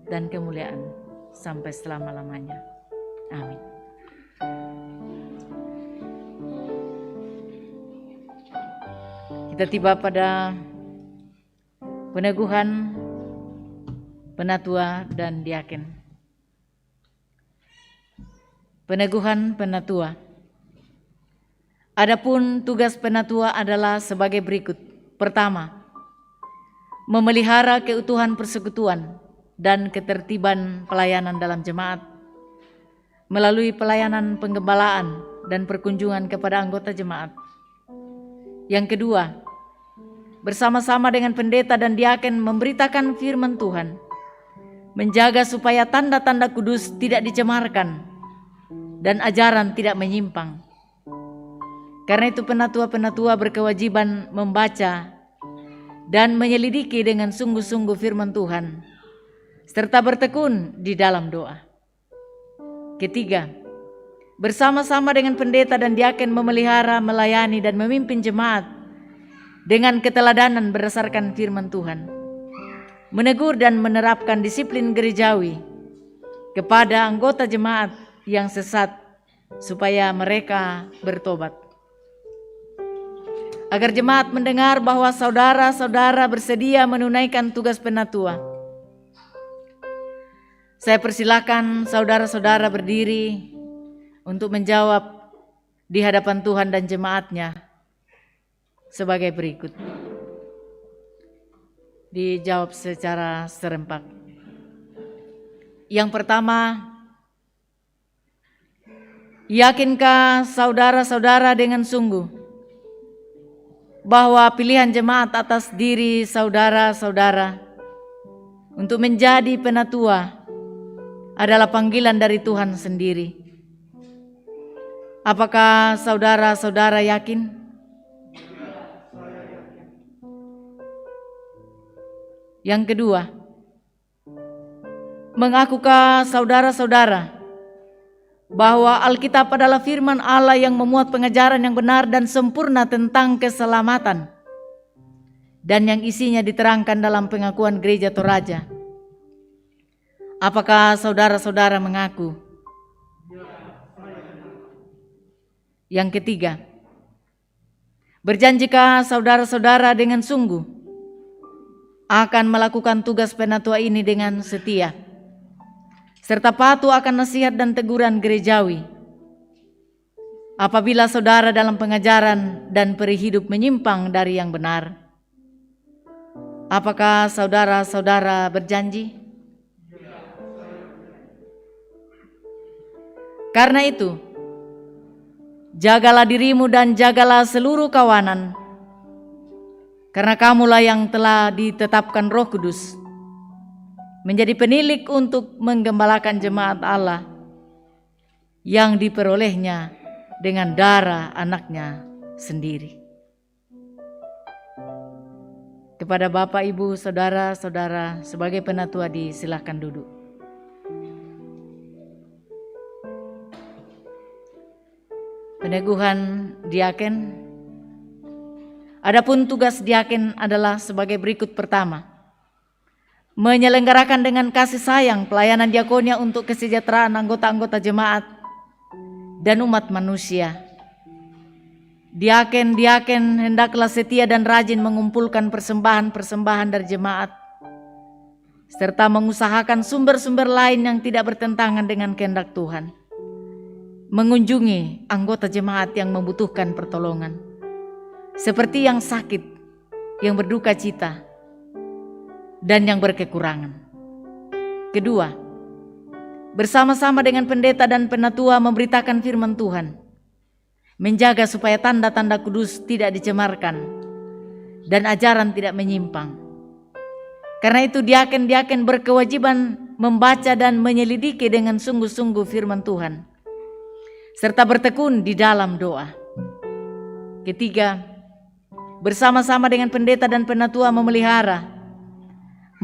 dan kemuliaan, sampai selama-lamanya. Amin. Kita tiba pada peneguhan penatua dan diaken. Peneguhan penatua. Adapun tugas penatua adalah sebagai berikut. Pertama, memelihara keutuhan persekutuan dan ketertiban pelayanan dalam jemaat melalui pelayanan penggembalaan dan perkunjungan kepada anggota jemaat. Yang kedua, bersama-sama dengan pendeta dan diaken memberitakan firman Tuhan, menjaga supaya tanda-tanda kudus tidak dicemarkan dan ajaran tidak menyimpang. Karena itu penatua-penatua berkewajiban membaca dan menyelidiki dengan sungguh-sungguh firman Tuhan, serta bertekun di dalam doa. Ketiga, bersama-sama dengan pendeta dan diaken memelihara, melayani, dan memimpin jemaat dengan keteladanan berdasarkan firman Tuhan, menegur dan menerapkan disiplin gerejawi kepada anggota jemaat yang sesat supaya mereka bertobat. Agar jemaat mendengar bahwa saudara-saudara bersedia menunaikan tugas penatua. Saya persilakan saudara-saudara berdiri untuk menjawab di hadapan Tuhan dan jemaatnya sebagai berikut. Dijawab secara serempak. Yang pertama, yakinkah saudara-saudara dengan sungguh bahwa pilihan jemaat atas diri saudara-saudara untuk menjadi penatua adalah panggilan dari Tuhan sendiri? Apakah saudara-saudara yakin? Yang kedua, mengakukah saudara-saudara bahwa Alkitab adalah firman Allah yang memuat pengajaran yang benar dan sempurna tentang keselamatan, dan yang isinya diterangkan dalam pengakuan gereja Toraja? Apakah saudara-saudara mengaku? Yang ketiga, berjanjikah saudara-saudara dengan sungguh akan melakukan tugas penatua ini dengan setia, serta patuh akan nasihat dan teguran gerejawi apabila saudara dalam pengajaran dan peri hidup menyimpang dari yang benar? Apakah saudara-saudara berjanji? Karena itu, jagalah dirimu dan jagalah seluruh kawanan, karena kamulah yang telah ditetapkan Roh Kudus menjadi penilik untuk menggembalakan jemaat Allah yang diperolehnya dengan darah anaknya sendiri. Kepada Bapak, Ibu, Saudara-saudara sebagai penatua disilakan duduk. Peneguhan diaken. Adapun tugas diaken adalah sebagai berikut. Pertama, menyelenggarakan dengan kasih sayang pelayanan diakonia untuk kesejahteraan anggota-anggota jemaat dan umat manusia. Diaken-diaken hendaklah setia dan rajin mengumpulkan persembahan-persembahan dari jemaat, serta mengusahakan sumber-sumber lain yang tidak bertentangan dengan kehendak Tuhan. Mengunjungi anggota jemaat yang membutuhkan pertolongan, seperti yang sakit, yang berduka cita, dan yang berkekurangan. Kedua, bersama-sama dengan pendeta dan penatua memberitakan firman Tuhan, menjaga supaya tanda-tanda kudus tidak dicemarkan dan ajaran tidak menyimpang. Karena itu diaken-diaken berkewajiban membaca dan menyelidiki dengan sungguh-sungguh firman Tuhan, serta bertekun di dalam doa. Ketiga, bersama-sama dengan pendeta dan penatua memelihara,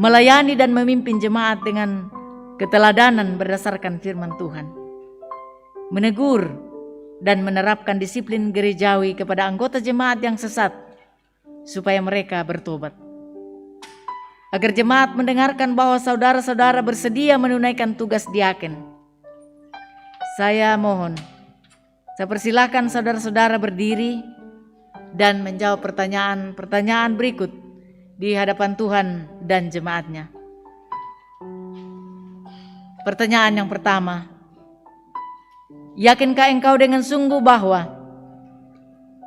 melayani dan memimpin jemaat dengan keteladanan berdasarkan firman Tuhan, menegur dan menerapkan disiplin gerejawi kepada anggota jemaat yang sesat supaya mereka bertobat. Agar jemaat mendengarkan bahwa saudara-saudara bersedia menunaikan tugas diaken. Saya mohon, saya persilakan saudara-saudara berdiri dan menjawab pertanyaan-pertanyaan berikut di hadapan Tuhan dan jemaatnya. Pertanyaan yang pertama, yakinkah engkau dengan sungguh bahwa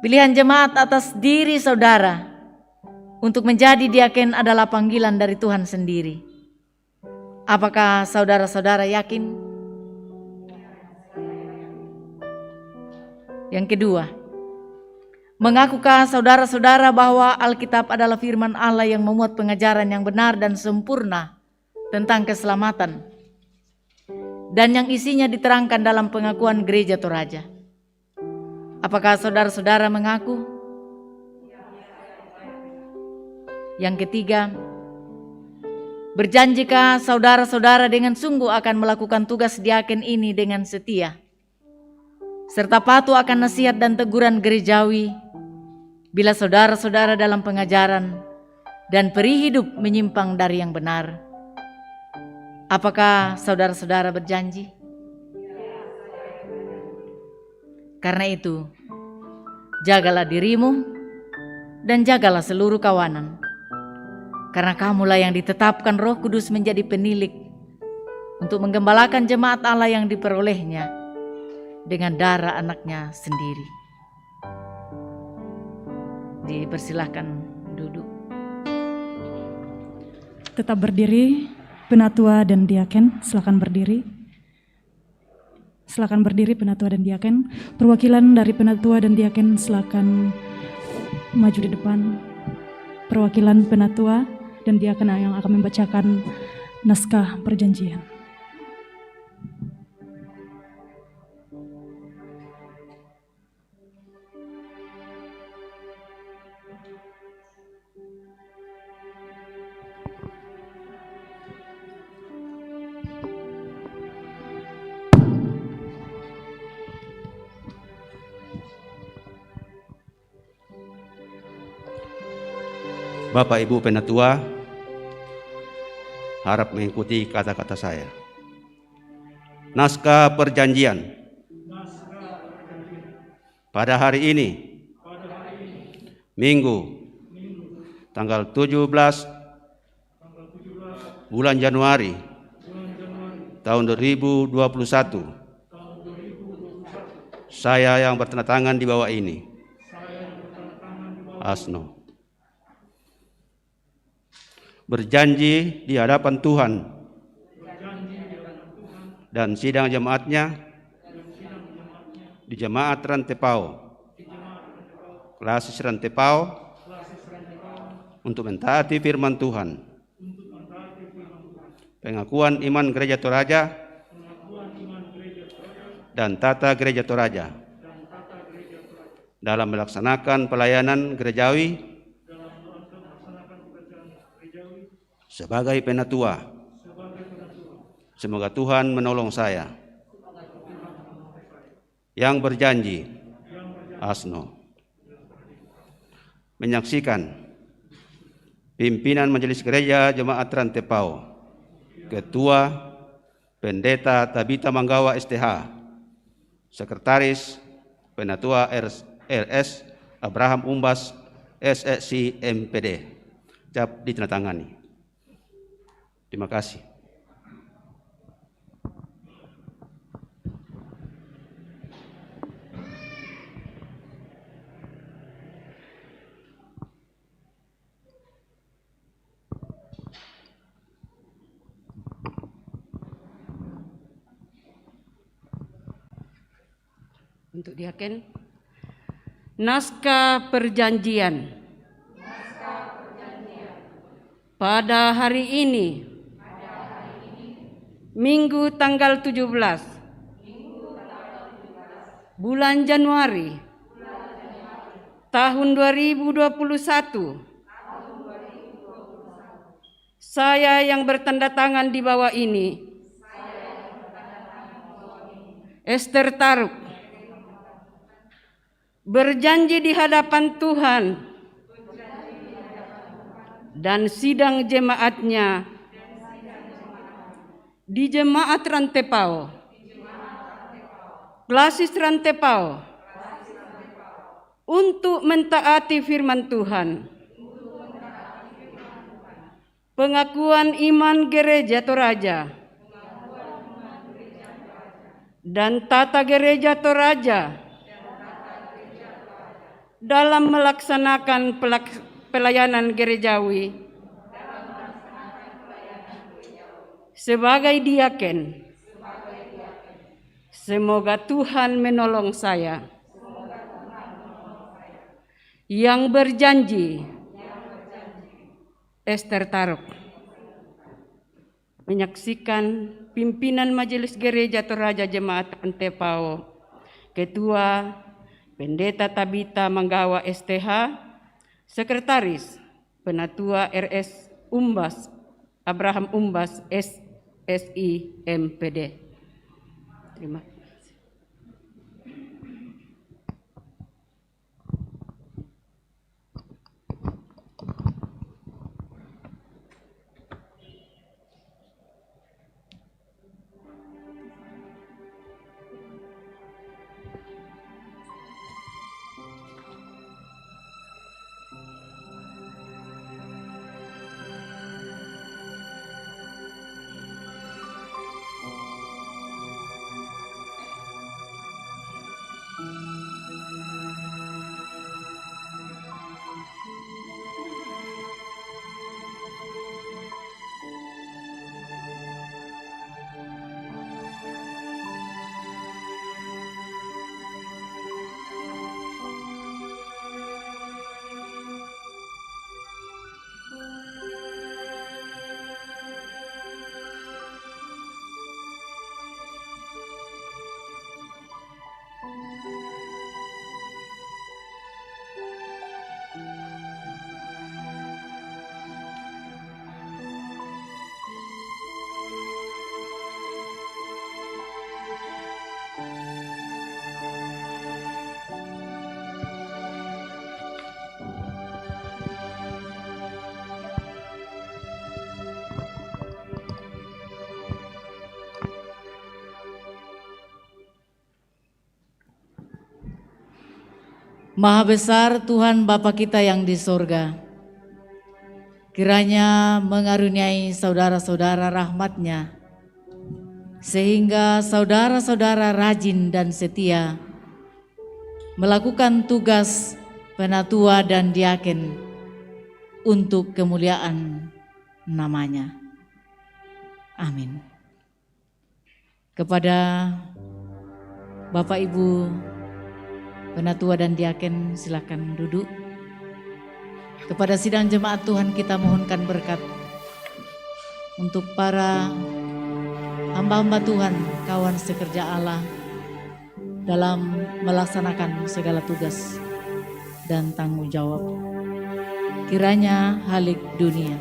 pilihan jemaat atas diri saudara untuk menjadi diaken adalah panggilan dari Tuhan sendiri? Apakah saudara-saudara yakin? Yang kedua, mengakukah saudara-saudara bahwa Alkitab adalah firman Allah yang memuat pengajaran yang benar dan sempurna tentang keselamatan, dan yang isinya diterangkan dalam pengakuan gereja Toraja? Apakah saudara-saudara mengaku? Yang ketiga, berjanjikah saudara-saudara dengan sungguh akan melakukan tugas diaken ini dengan setia, serta patuh akan nasihat dan teguran gerejawi bila saudara-saudara dalam pengajaran dan peri hidup menyimpang dari yang benar? Apakah saudara-saudara berjanji? Karena itu, jagalah dirimu dan jagalah seluruh kawanan, karena kamulah yang ditetapkan Roh Kudus menjadi penilik untuk menggembalakan jemaat Allah yang diperolehnya dengan darah anaknya sendiri. Dipersilahkan duduk. Tetap berdiri, penatua dan diaken, silakan berdiri. Silakan berdiri penatua dan diaken. Perwakilan dari penatua dan diaken silakan maju di depan. Perwakilan penatua dan diaken yang akan membacakan naskah perjanjian. Bapak Ibu Penatua, harap mengikuti kata-kata saya. Naskah perjanjian. Pada hari ini, Minggu, tanggal 17 bulan Januari tahun 2021, saya yang bertanda tangan di bawah ini, Asno, berjanji di hadapan Tuhan dan sidang jemaatnya di Jemaat Rantepao, Klasis Rantepao, untuk mentaati firman Tuhan, pengakuan iman Gereja Toraja dan tata Gereja Toraja dalam melaksanakan pelayanan gerejawi sebagai penatua. Semoga Tuhan menolong saya. Yang berjanji, Asno. Menyaksikan pimpinan Majelis Gereja Jemaat Rantepao, Ketua Pendeta Tabita Manggawa STH, Sekretaris Penatua RS Abraham Umbas SSC MPD. Cap ditandatangani. Terima kasih. Untuk diaken, naskah perjanjian. Pada hari ini, Minggu tanggal 17 bulan Januari tahun 2021, saya yang bertanda tangan di bawah ini, Esther Taruk, berjanji di hadapan Tuhan dan sidang jemaatnya di Jemaat Rantepao, Klasis Rantepao, untuk mentaati firman Tuhan, pengakuan iman Gereja Toraja dan tata Gereja Toraja dalam melaksanakan pelayanan gerejawi sebagai diaken. Semoga Tuhan menolong saya. yang berjanji Ester Taruk menyaksikan pimpinan Majelis Gereja Toraja Jemaat Rantepao, Ketua Pendeta Tabita Manggawa STH, Sekretaris Penatua RS Umbas Abraham Umbas SSI MPD. Terima kasih. Maha besar Tuhan Bapa kita yang di sorga, kiranya mengaruniai saudara-saudara rahmat-Nya, sehingga saudara-saudara rajin dan setia melakukan tugas penatua dan diaken untuk kemuliaan namanya. Amin. Kepada Bapak Ibu Penatua dan Diaken, silakan duduk. Kepada sidang jemaat Tuhan kita mohonkan berkat untuk para hamba-hamba Tuhan, kawan sekerja Allah dalam melaksanakan segala tugas dan tanggung jawab. Kiranya halik dunia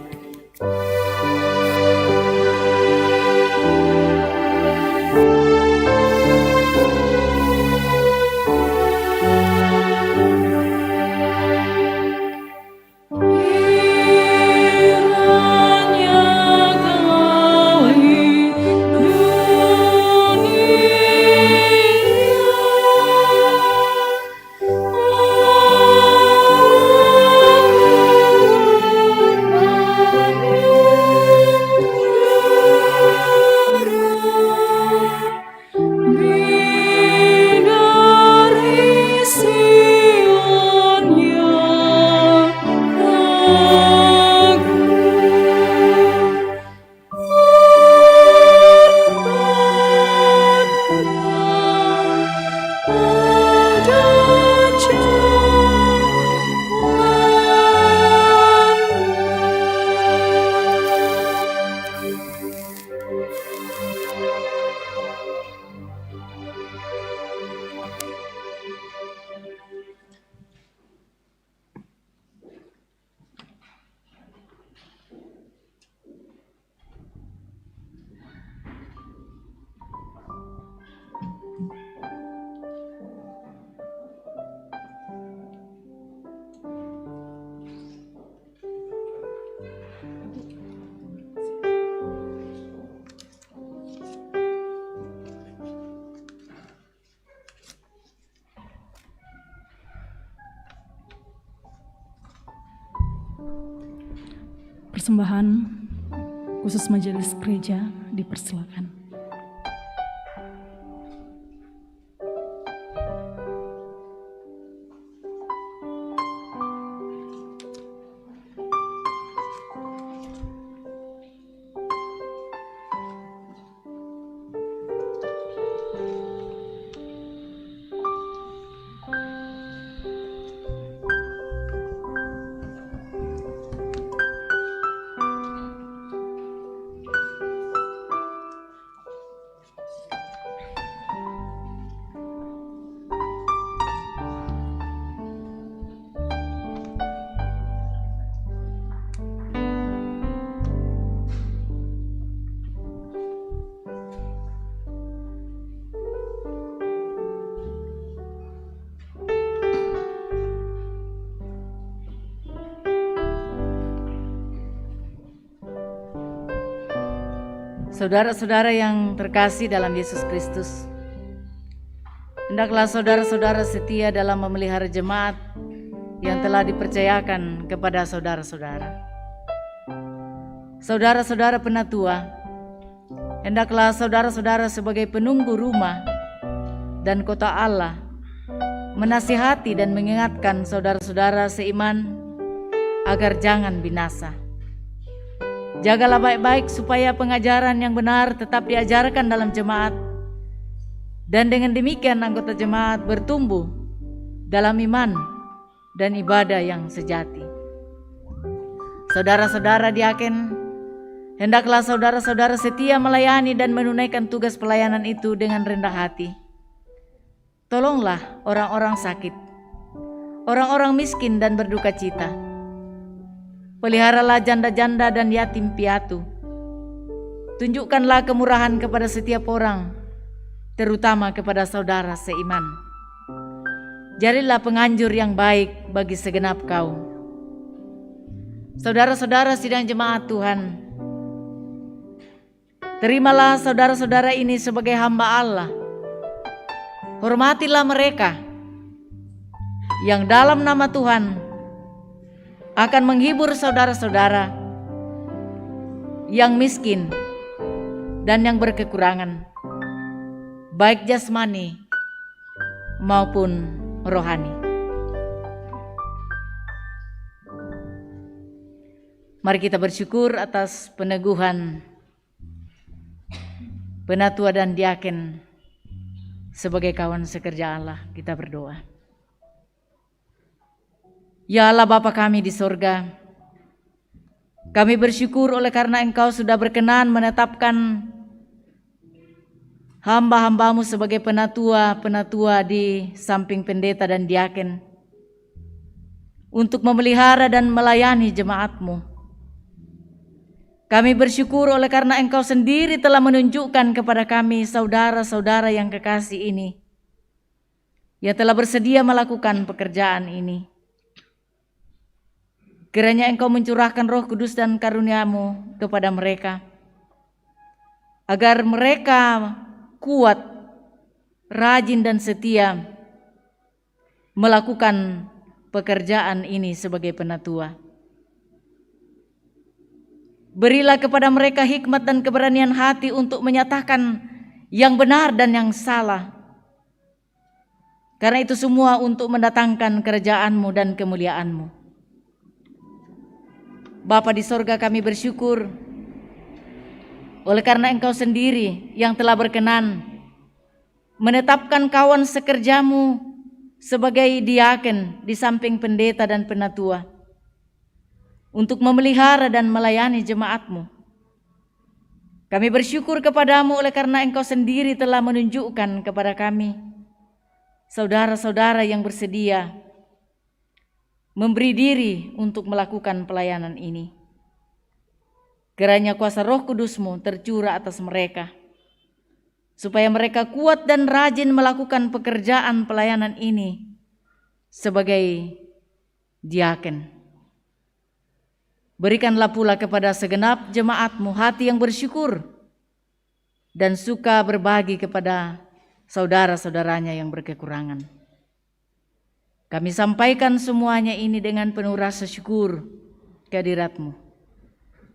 Persembahan khusus majelis gereja dipersilakan. Saudara-saudara yang terkasih dalam Yesus Kristus, hendaklah saudara-saudara setia dalam memelihara jemaat yang telah dipercayakan kepada saudara-saudara. Saudara-saudara penatua, hendaklah saudara-saudara sebagai penunggu rumah dan kota Allah menasihati dan mengingatkan saudara-saudara seiman agar jangan binasa. Jagalah baik-baik supaya pengajaran yang benar tetap diajarkan dalam jemaat, dan dengan demikian anggota jemaat bertumbuh dalam iman dan ibadah yang sejati. Saudara-saudara diaken, hendaklah saudara-saudara setia melayani dan menunaikan tugas pelayanan itu dengan rendah hati. Tolonglah orang-orang sakit, orang-orang miskin dan berduka cita. Peliharalah janda-janda dan yatim piatu. Tunjukkanlah kemurahan kepada setiap orang, terutama kepada saudara seiman. Jadilah penganjur yang baik bagi segenap kaum. Saudara-saudara sidang jemaat Tuhan, terimalah saudara-saudara ini sebagai hamba Allah. Hormatilah mereka yang dalam nama Tuhan akan menghibur saudara-saudara yang miskin dan yang berkekurangan, baik jasmani maupun rohani. Mari kita bersyukur atas peneguhan penatua dan diaken sebagai kawan sekerja Allah. Kita berdoa. Ya Allah Bapa kami di sorga, kami bersyukur oleh karena Engkau sudah berkenan menetapkan hamba-hambamu sebagai penatua di samping pendeta dan diaken untuk memelihara dan melayani jemaat-Mu. Kami bersyukur oleh karena Engkau sendiri telah menunjukkan kepada kami saudara-saudara yang kekasih ini yang telah bersedia melakukan pekerjaan ini. Kiranya Engkau mencurahkan Roh Kudus dan karunia-Mu kepada mereka, agar mereka kuat, rajin dan setia melakukan pekerjaan ini sebagai penatua. Berilah kepada mereka hikmat dan keberanian hati untuk menyatakan yang benar dan yang salah. Karena itu semua untuk mendatangkan kerajaan-Mu dan kemuliaan-Mu. Bapa di sorga, kami bersyukur oleh karena Engkau sendiri yang telah berkenan menetapkan kawan sekerja-Mu sebagai diaken di samping pendeta dan penatua untuk memelihara dan melayani jemaat-Mu. Kami bersyukur kepadamu oleh karena Engkau sendiri telah menunjukkan kepada kami saudara-saudara yang bersedia memberi diri untuk melakukan pelayanan ini. Kiranya kuasa Roh Kudus-Mu tercurah atas mereka, supaya mereka kuat dan rajin melakukan pekerjaan pelayanan ini sebagai diaken. Berikanlah pula kepada segenap jemaat-Mu hati yang bersyukur dan suka berbagi kepada saudara-saudaranya yang berkekurangan. Kami sampaikan semuanya ini dengan penuh rasa syukur kehadirat-Mu.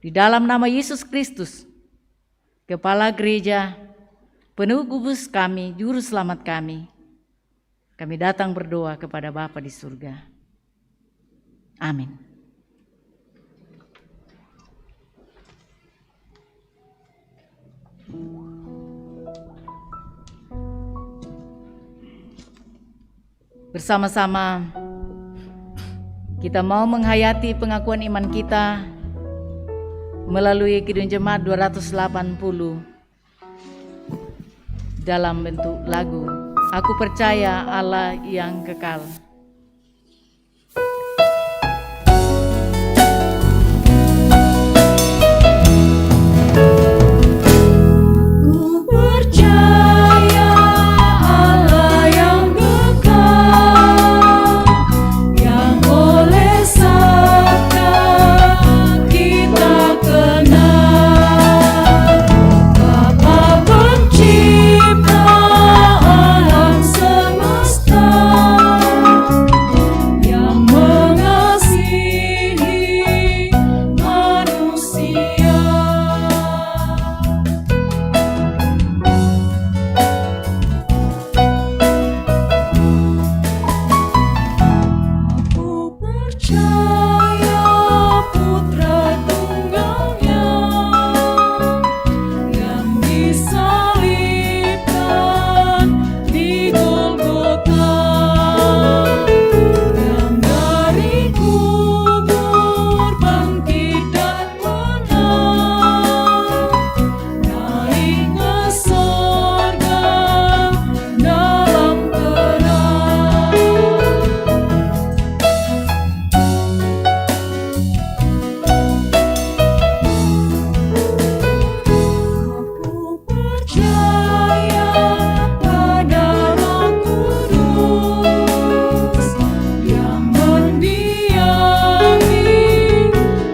Di dalam nama Yesus Kristus, Kepala Gereja, Penebus kami, Juru Selamat kami datang berdoa kepada Bapa di surga. Amin. Bersama-sama kita mau menghayati pengakuan iman kita melalui Kidung Jemaat 280 dalam bentuk lagu Aku Percaya Allah yang Kekal. percaya Putra Tunggalnya yang disalibkan di Golgota, yang dari kubur bangkit dan menang, naik ke sorga dalam terang. Aku percaya pada Roh Kudus yang mendiami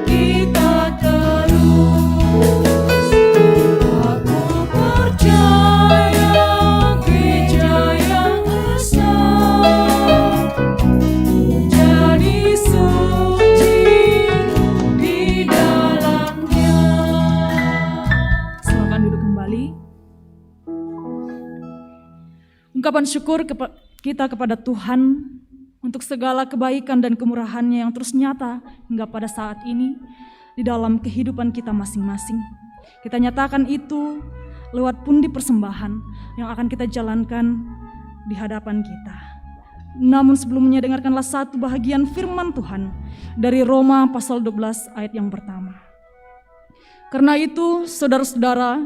kita terus. Aku percaya gereja yang besar menjadi suci di dalamnya. Silakan duduk kembali. Ungkapan syukur kita kepada Tuhan untuk segala kebaikan dan kemurahan-Nya yang terus nyata hingga pada saat ini di dalam kehidupan kita masing-masing. Kita nyatakan itu lewat pundi persembahan yang akan kita jalankan di hadapan kita. Namun sebelumnya dengarkanlah satu bahagian firman Tuhan dari Roma pasal 12 ayat yang pertama. Karena itu, saudara-saudara,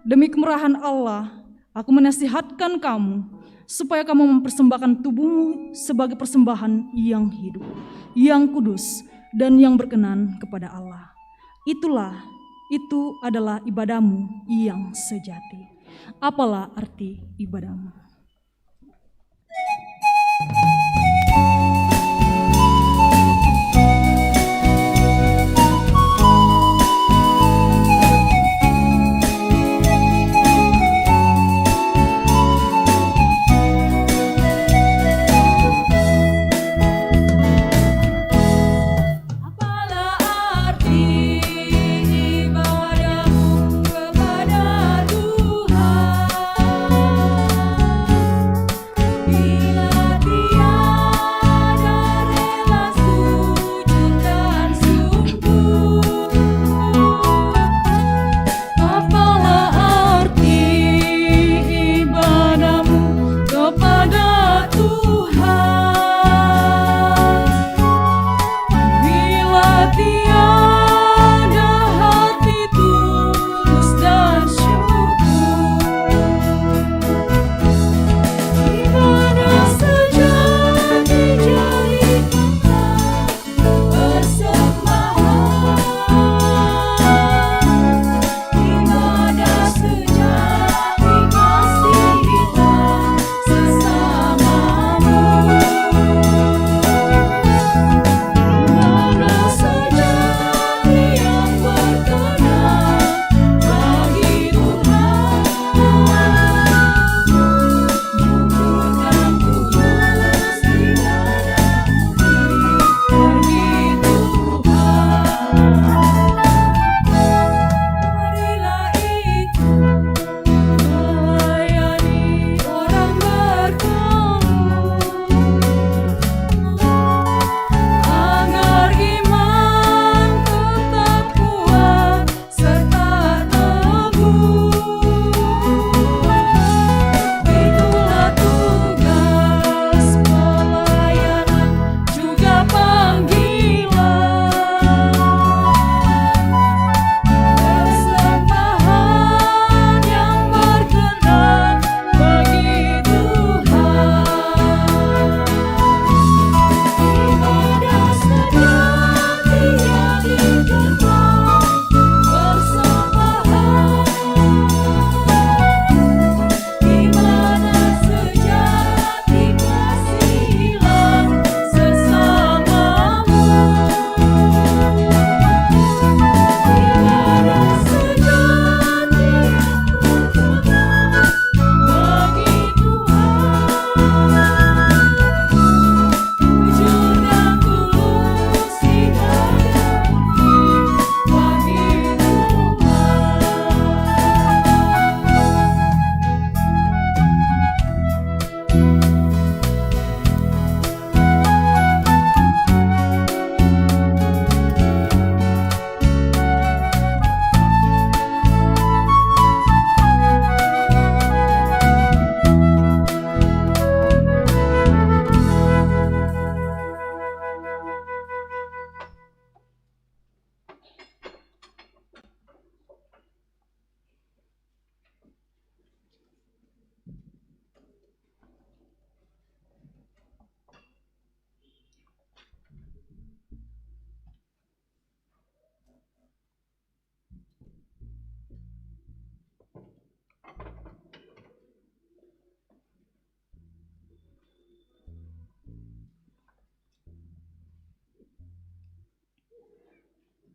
demi kemurahan Allah, aku menasihatkan kamu supaya kamu mempersembahkan tubuhmu sebagai persembahan yang hidup, yang kudus, dan yang berkenan kepada Allah. Itu adalah ibadahmu yang sejati. Apalah arti ibadahmu? Apalah arti ibadahmu kepada Tuhan?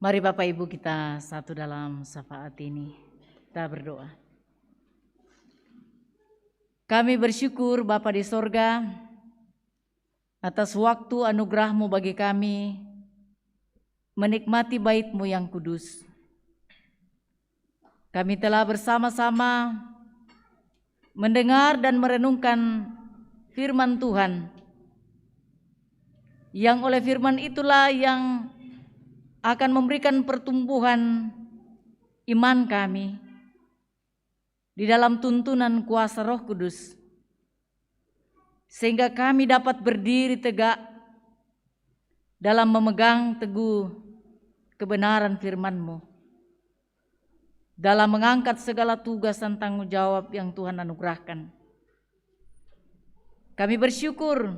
Mari Bapak Ibu kita satu dalam syafaat ini. Kita berdoa. Kami bersyukur Bapa di sorga atas waktu anugerah-Mu bagi kami menikmati bait-Mu yang kudus. Kami telah bersama-sama mendengar dan merenungkan firman Tuhan, yang oleh firman itulah yang akan memberikan pertumbuhan iman kami di dalam tuntunan kuasa Roh Kudus, sehingga kami dapat berdiri tegak dalam memegang teguh kebenaran firman-Mu, dalam mengangkat segala tugas dan tanggung jawab yang Tuhan anugerahkan. Kami bersyukur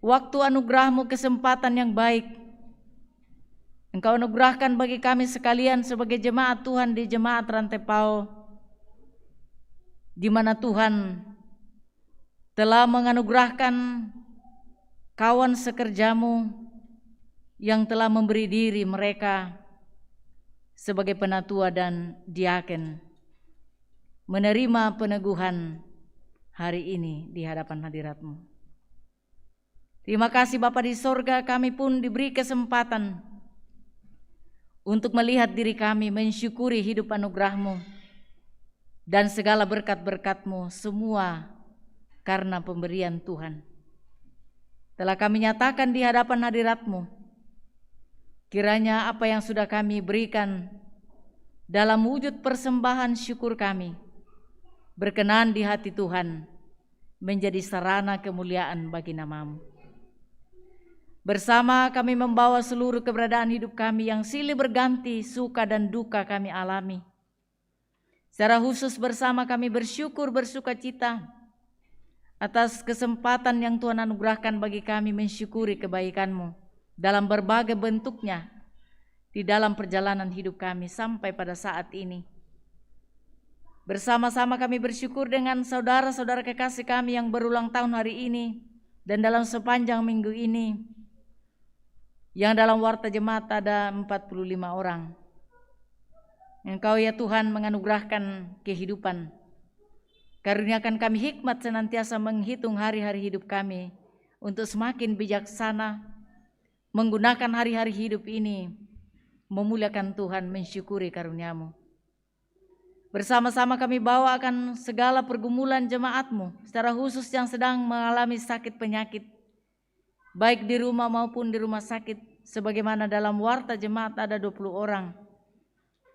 waktu anugerah-Mu, kesempatan yang baik Engkau anugerahkan bagi kami sekalian sebagai jemaat Tuhan di Jemaat Rantepao, di mana Tuhan telah menganugerahkan kawan sekerjamu yang telah memberi diri mereka sebagai penatua dan diaken, menerima peneguhan hari ini di hadapan hadirat-Mu. Terima kasih Bapa di sorga, kami pun diberi kesempatan untuk melihat diri kami mensyukuri hidup anugerah-Mu dan segala berkat-berkat-Mu, semua karena pemberian Tuhan. Telah kami nyatakan di hadapan hadirat-Mu, kiranya apa yang sudah kami berikan dalam wujud persembahan syukur kami berkenan di hati Tuhan, menjadi sarana kemuliaan bagi nama-Mu. Bersama kami membawa seluruh keberadaan hidup kami yang silih berganti, suka dan duka kami alami. Secara khusus bersama kami bersyukur bersuka cita atas kesempatan yang Tuhan anugerahkan bagi kami mensyukuri kebaikan-Mu dalam berbagai bentuknya di dalam perjalanan hidup kami sampai pada saat ini. Bersama-sama kami bersyukur dengan saudara-saudara kekasih kami yang berulang tahun hari ini dan dalam sepanjang minggu ini, yang dalam warta jemaat ada 45 orang. Engkau ya Tuhan menganugerahkan kehidupan. Karuniakan kami hikmat senantiasa menghitung hari-hari hidup kami untuk semakin bijaksana menggunakan hari-hari hidup ini memuliakan Tuhan, mensyukuri karunia-Mu. Bersama-sama kami bawa akan segala pergumulan jemaat-Mu, secara khusus yang sedang mengalami sakit penyakit, baik di rumah maupun di rumah sakit, sebagaimana dalam warta jemaat ada 20 orang.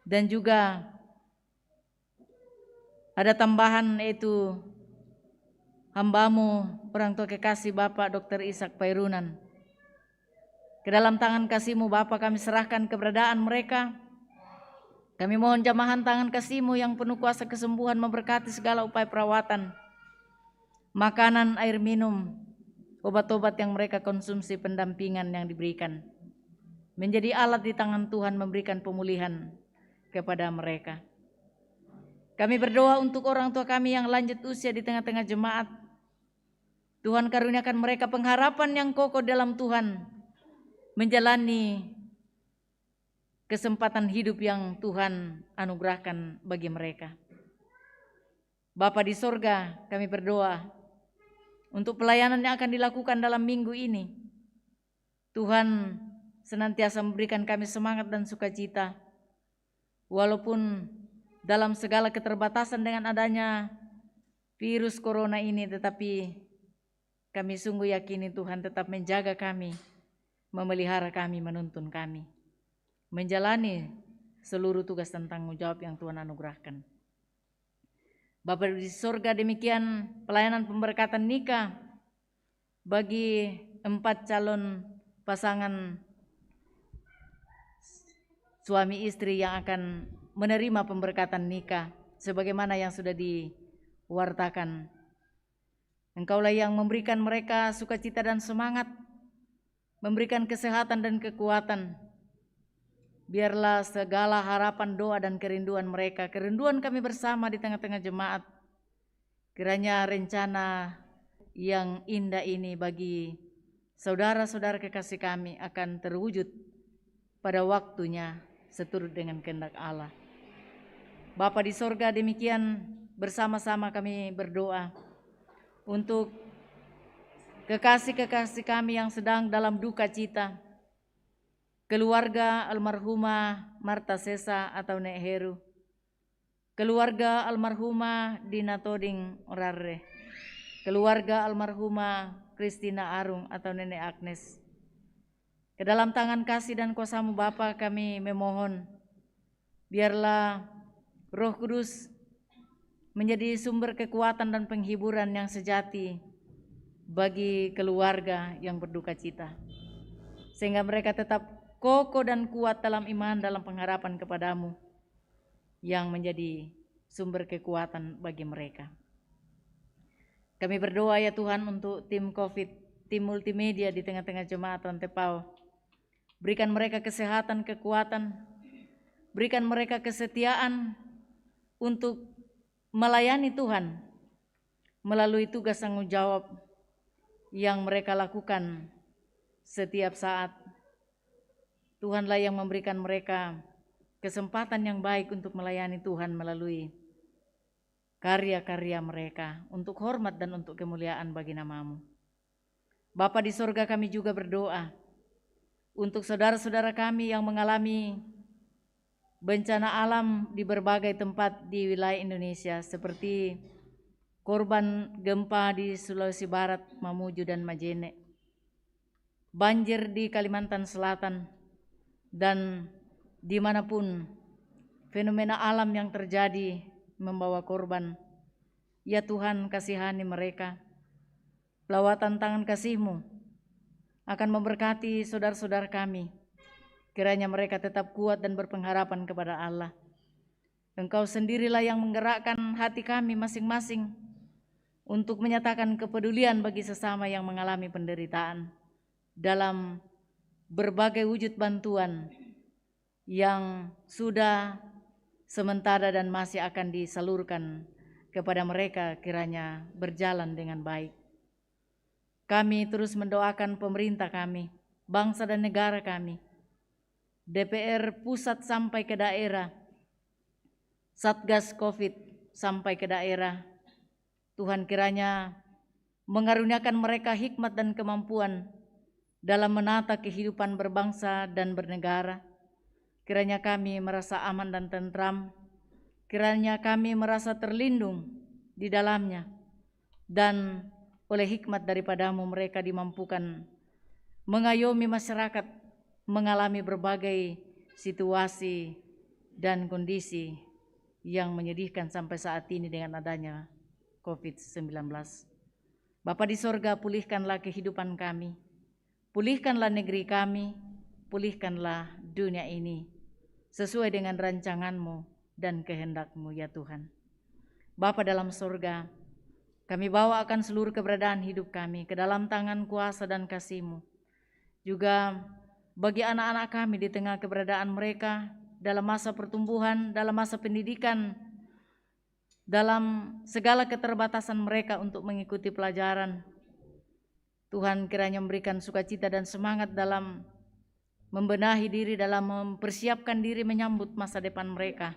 Dan juga ada tambahan, yaitu hamba-Mu, orang tua kekasih Bapak Dr. Ishak Pairunan. Ke dalam tangan kasih-Mu Bapak kami serahkan keberadaan mereka. Kami mohon jamahan tangan kasih-Mu yang penuh kuasa kesembuhan memberkati segala upaya perawatan, makanan, air minum, obat-obat yang mereka konsumsi, pendampingan yang diberikan, menjadi alat di tangan Tuhan memberikan pemulihan kepada mereka. Kami berdoa untuk orang tua kami yang lanjut usia di tengah-tengah jemaat. Tuhan karuniakan mereka pengharapan yang kokoh dalam Tuhan, menjalani kesempatan hidup yang Tuhan anugerahkan bagi mereka. Bapa di sorga, kami berdoa untuk pelayanan yang akan dilakukan dalam minggu ini. Tuhan senantiasa memberikan kami semangat dan sukacita, walaupun dalam segala keterbatasan dengan adanya virus corona ini, tetapi kami sungguh yakini Tuhan tetap menjaga kami, memelihara kami, menuntun kami, menjalani seluruh tugas dan tanggung jawab yang Tuhan anugerahkan. Bapa di sorga, demikian pelayanan pemberkatan nikah bagi 4 calon pasangan suami istri yang akan menerima pemberkatan nikah sebagaimana yang sudah diwartakan. Engkaulah yang memberikan mereka sukacita dan semangat, memberikan kesehatan dan kekuatan. Biarlah segala harapan, doa dan kerinduan mereka, kerinduan kami bersama di tengah-tengah jemaat, kiranya rencana yang indah ini bagi saudara-saudara kekasih kami akan terwujud pada waktunya seturut dengan kehendak Allah. Bapa di sorga, demikian bersama-sama kami berdoa untuk kekasih-kekasih kami yang sedang dalam duka cita, keluarga almarhumah Marta Sesa atau Nek Heru, keluarga almarhumah Dina Toding Orare, keluarga almarhumah Kristina Arung atau Nenek Agnes. Ke dalam tangan kasih dan kuasa-Mu Bapa kami memohon, biarlah Roh Kudus menjadi sumber kekuatan dan penghiburan yang sejati bagi keluarga yang berduka cita, sehingga mereka tetap kokoh dan kuat dalam iman, dalam pengharapan kepada-Mu yang menjadi sumber kekuatan bagi mereka. Kami berdoa ya Tuhan untuk tim COVID, tim multimedia di tengah-tengah jemaat Rantepao. Berikan mereka kesehatan, kekuatan, berikan mereka kesetiaan untuk melayani Tuhan melalui tugas tanggung jawab yang mereka lakukan setiap saat. Tuhanlah yang memberikan mereka kesempatan yang baik untuk melayani Tuhan melalui karya-karya mereka untuk hormat dan untuk kemuliaan bagi nama-Mu. Bapa di sorga, kami juga berdoa untuk saudara-saudara kami yang mengalami bencana alam di berbagai tempat di wilayah Indonesia, seperti korban gempa di Sulawesi Barat, Mamuju dan Majene, banjir di Kalimantan Selatan, dan dimanapun fenomena alam yang terjadi membawa korban. Ya Tuhan, kasihani mereka. Lawatan tangan kasih-Mu akan memberkati saudara-saudara kami. Kiranya mereka tetap kuat dan berpengharapan kepada Allah. Engkau sendirilah yang menggerakkan hati kami masing-masing untuk menyatakan kepedulian bagi sesama yang mengalami penderitaan dalam berbagai wujud bantuan yang sudah sementara dan masih akan disalurkan kepada mereka, kiranya berjalan dengan baik. Kami terus mendoakan pemerintah kami, bangsa dan negara kami, DPR pusat sampai ke daerah, Satgas COVID sampai ke daerah. Tuhan kiranya mengaruniakan mereka hikmat dan kemampuan dalam menata kehidupan berbangsa dan bernegara. Kiranya kami merasa aman dan tentram, kiranya kami merasa terlindung di dalamnya, dan oleh hikmat daripada-Mu mereka dimampukan mengayomi masyarakat mengalami berbagai situasi dan kondisi yang menyedihkan sampai saat ini dengan adanya COVID-19. Bapa di sorga, pulihkanlah kehidupan kami, pulihkanlah negeri kami, pulihkanlah dunia ini sesuai dengan rancangan-Mu dan kehendak-Mu ya Tuhan. Bapa dalam sorga, kami bawa akan seluruh keberadaan hidup kami ke dalam tangan kuasa dan kasih-Mu. Juga bagi anak-anak kami di tengah keberadaan mereka dalam masa pertumbuhan, dalam masa pendidikan, dalam segala keterbatasan mereka untuk mengikuti pelajaran. Tuhan kiranya memberikan sukacita dan semangat dalam membenahi diri, dalam mempersiapkan diri menyambut masa depan mereka.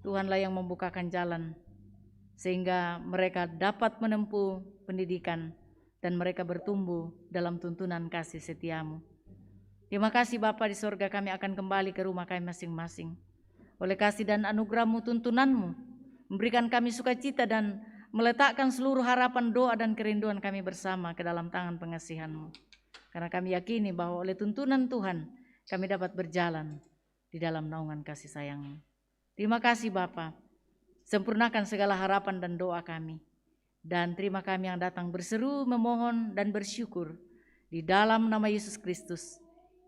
Tuhanlah yang membukakan jalan sehingga mereka dapat menempuh pendidikan dan mereka bertumbuh dalam tuntunan kasih setia-Mu. Terima kasih Bapa di sorga, kami akan kembali ke rumah kami masing-masing. Oleh kasih dan anugerah-Mu, tuntunan-Mu, memberikan kami sukacita dan meletakkan seluruh harapan, doa dan kerinduan kami bersama ke dalam tangan pengasihan-Mu. Karena kami yakini bahwa oleh tuntunan Tuhan, kami dapat berjalan di dalam naungan kasih sayang-Mu. Terima kasih Bapa, sempurnakan segala harapan dan doa kami. Dan terima kami yang datang berseru, memohon dan bersyukur di dalam nama Yesus Kristus.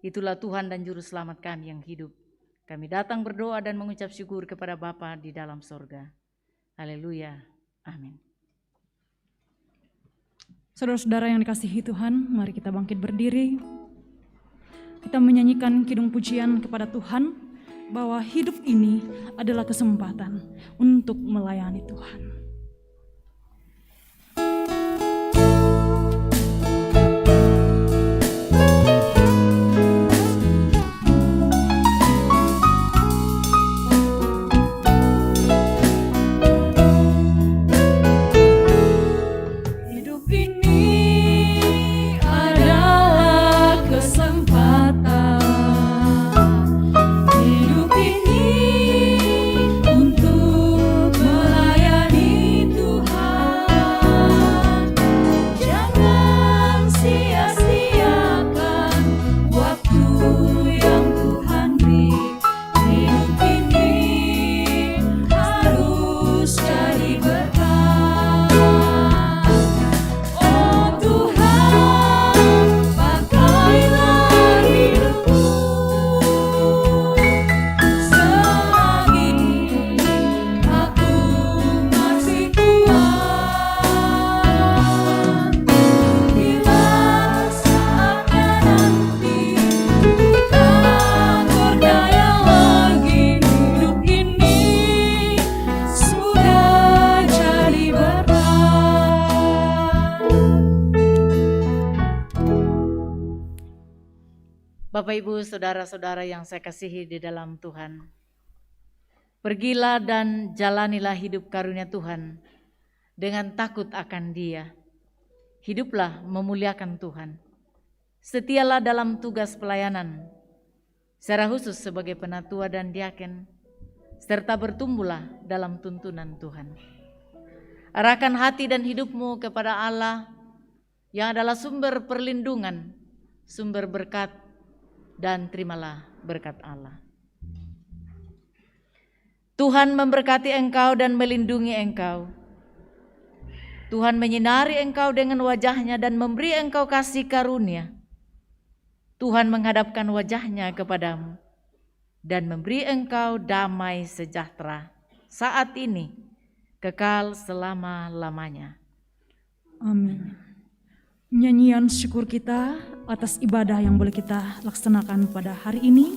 Itulah Tuhan dan Juru Selamat kami yang hidup. Kami datang berdoa dan mengucap syukur kepada Bapa di dalam sorga. Haleluya. Amin. Saudara-saudara yang dikasihi Tuhan, mari kita bangkit berdiri. Kita menyanyikan kidung pujian kepada Tuhan bahwa hidup ini adalah kesempatan untuk melayani Tuhan. Bapak, Ibu, saudara-saudara yang saya kasihi di dalam Tuhan, pergilah dan jalanilah hidup karunia Tuhan dengan takut akan Dia. Hiduplah memuliakan Tuhan. Setialah dalam tugas pelayanan, secara khusus sebagai penatua dan diaken, serta bertumbuhlah dalam tuntunan Tuhan. Arahkan hati dan hidupmu kepada Allah yang adalah sumber perlindungan, sumber berkat, dan terimalah berkat Allah. Tuhan memberkati engkau dan melindungi engkau. Tuhan menyinari engkau dengan wajah-Nya dan memberi engkau kasih karunia. Tuhan menghadapkan wajah-Nya kepadamu dan memberi engkau damai sejahtera saat ini, kekal selama-lamanya. Amin. Nyanyian syukur kita atas ibadah yang boleh kita laksanakan pada hari ini.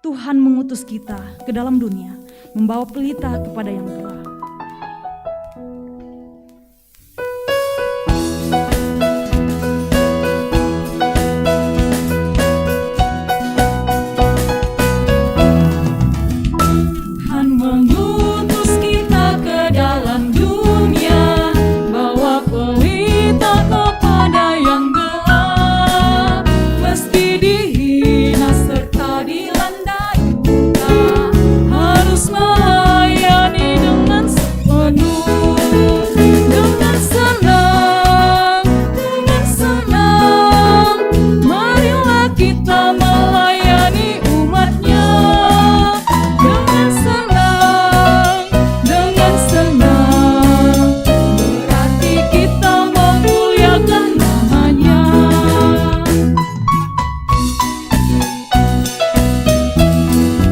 Tuhan mengutus kita ke dalam dunia, membawa pelita kepada yang tua. Tuhan mengutus kita ke dalam dunia, bawa pelita kepada yang gelap, meski dihina serta dilanda duka, harus melayani dengan sepenuh, dengan senang, marilah kita melayani umat-Nya. Dengan senang, berarti kita memuliakan nama-Nya.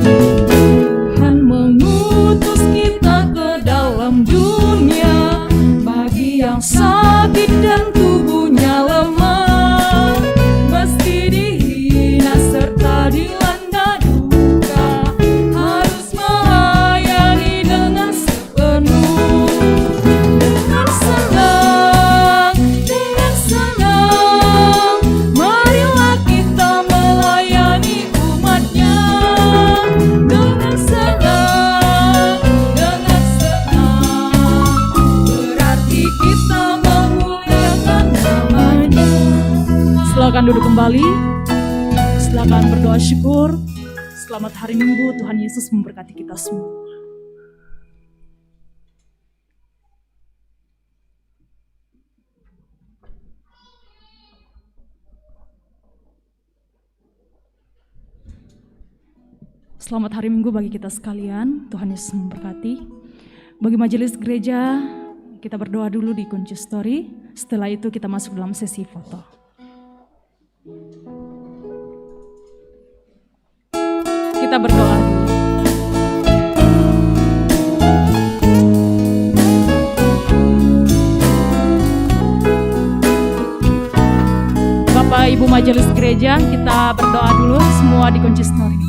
Tuhan mengutus kita ke dalam dunia, bagi yang sakit dan tubuhnya lemah, meski dihina serta dilanda duka, harus melayani dengan sepenuh. Dengan senang, marilah kita melayani umat-Nya. Dengan senang, berarti kita memuliakan nama-Nya. Silakan duduk kembali, silakan berdoa syukur. Selamat hari Minggu, Tuhan Yesus memberkati kita semua. Selamat hari Minggu bagi kita sekalian, Tuhan Yesus memberkati. Bagi majelis gereja, kita berdoa dulu di kunci story. Setelah itu kita masuk dalam sesi foto. Kita berdoa dulu. Bapak Ibu majelis gereja, kita berdoa dulu semua di kunci story.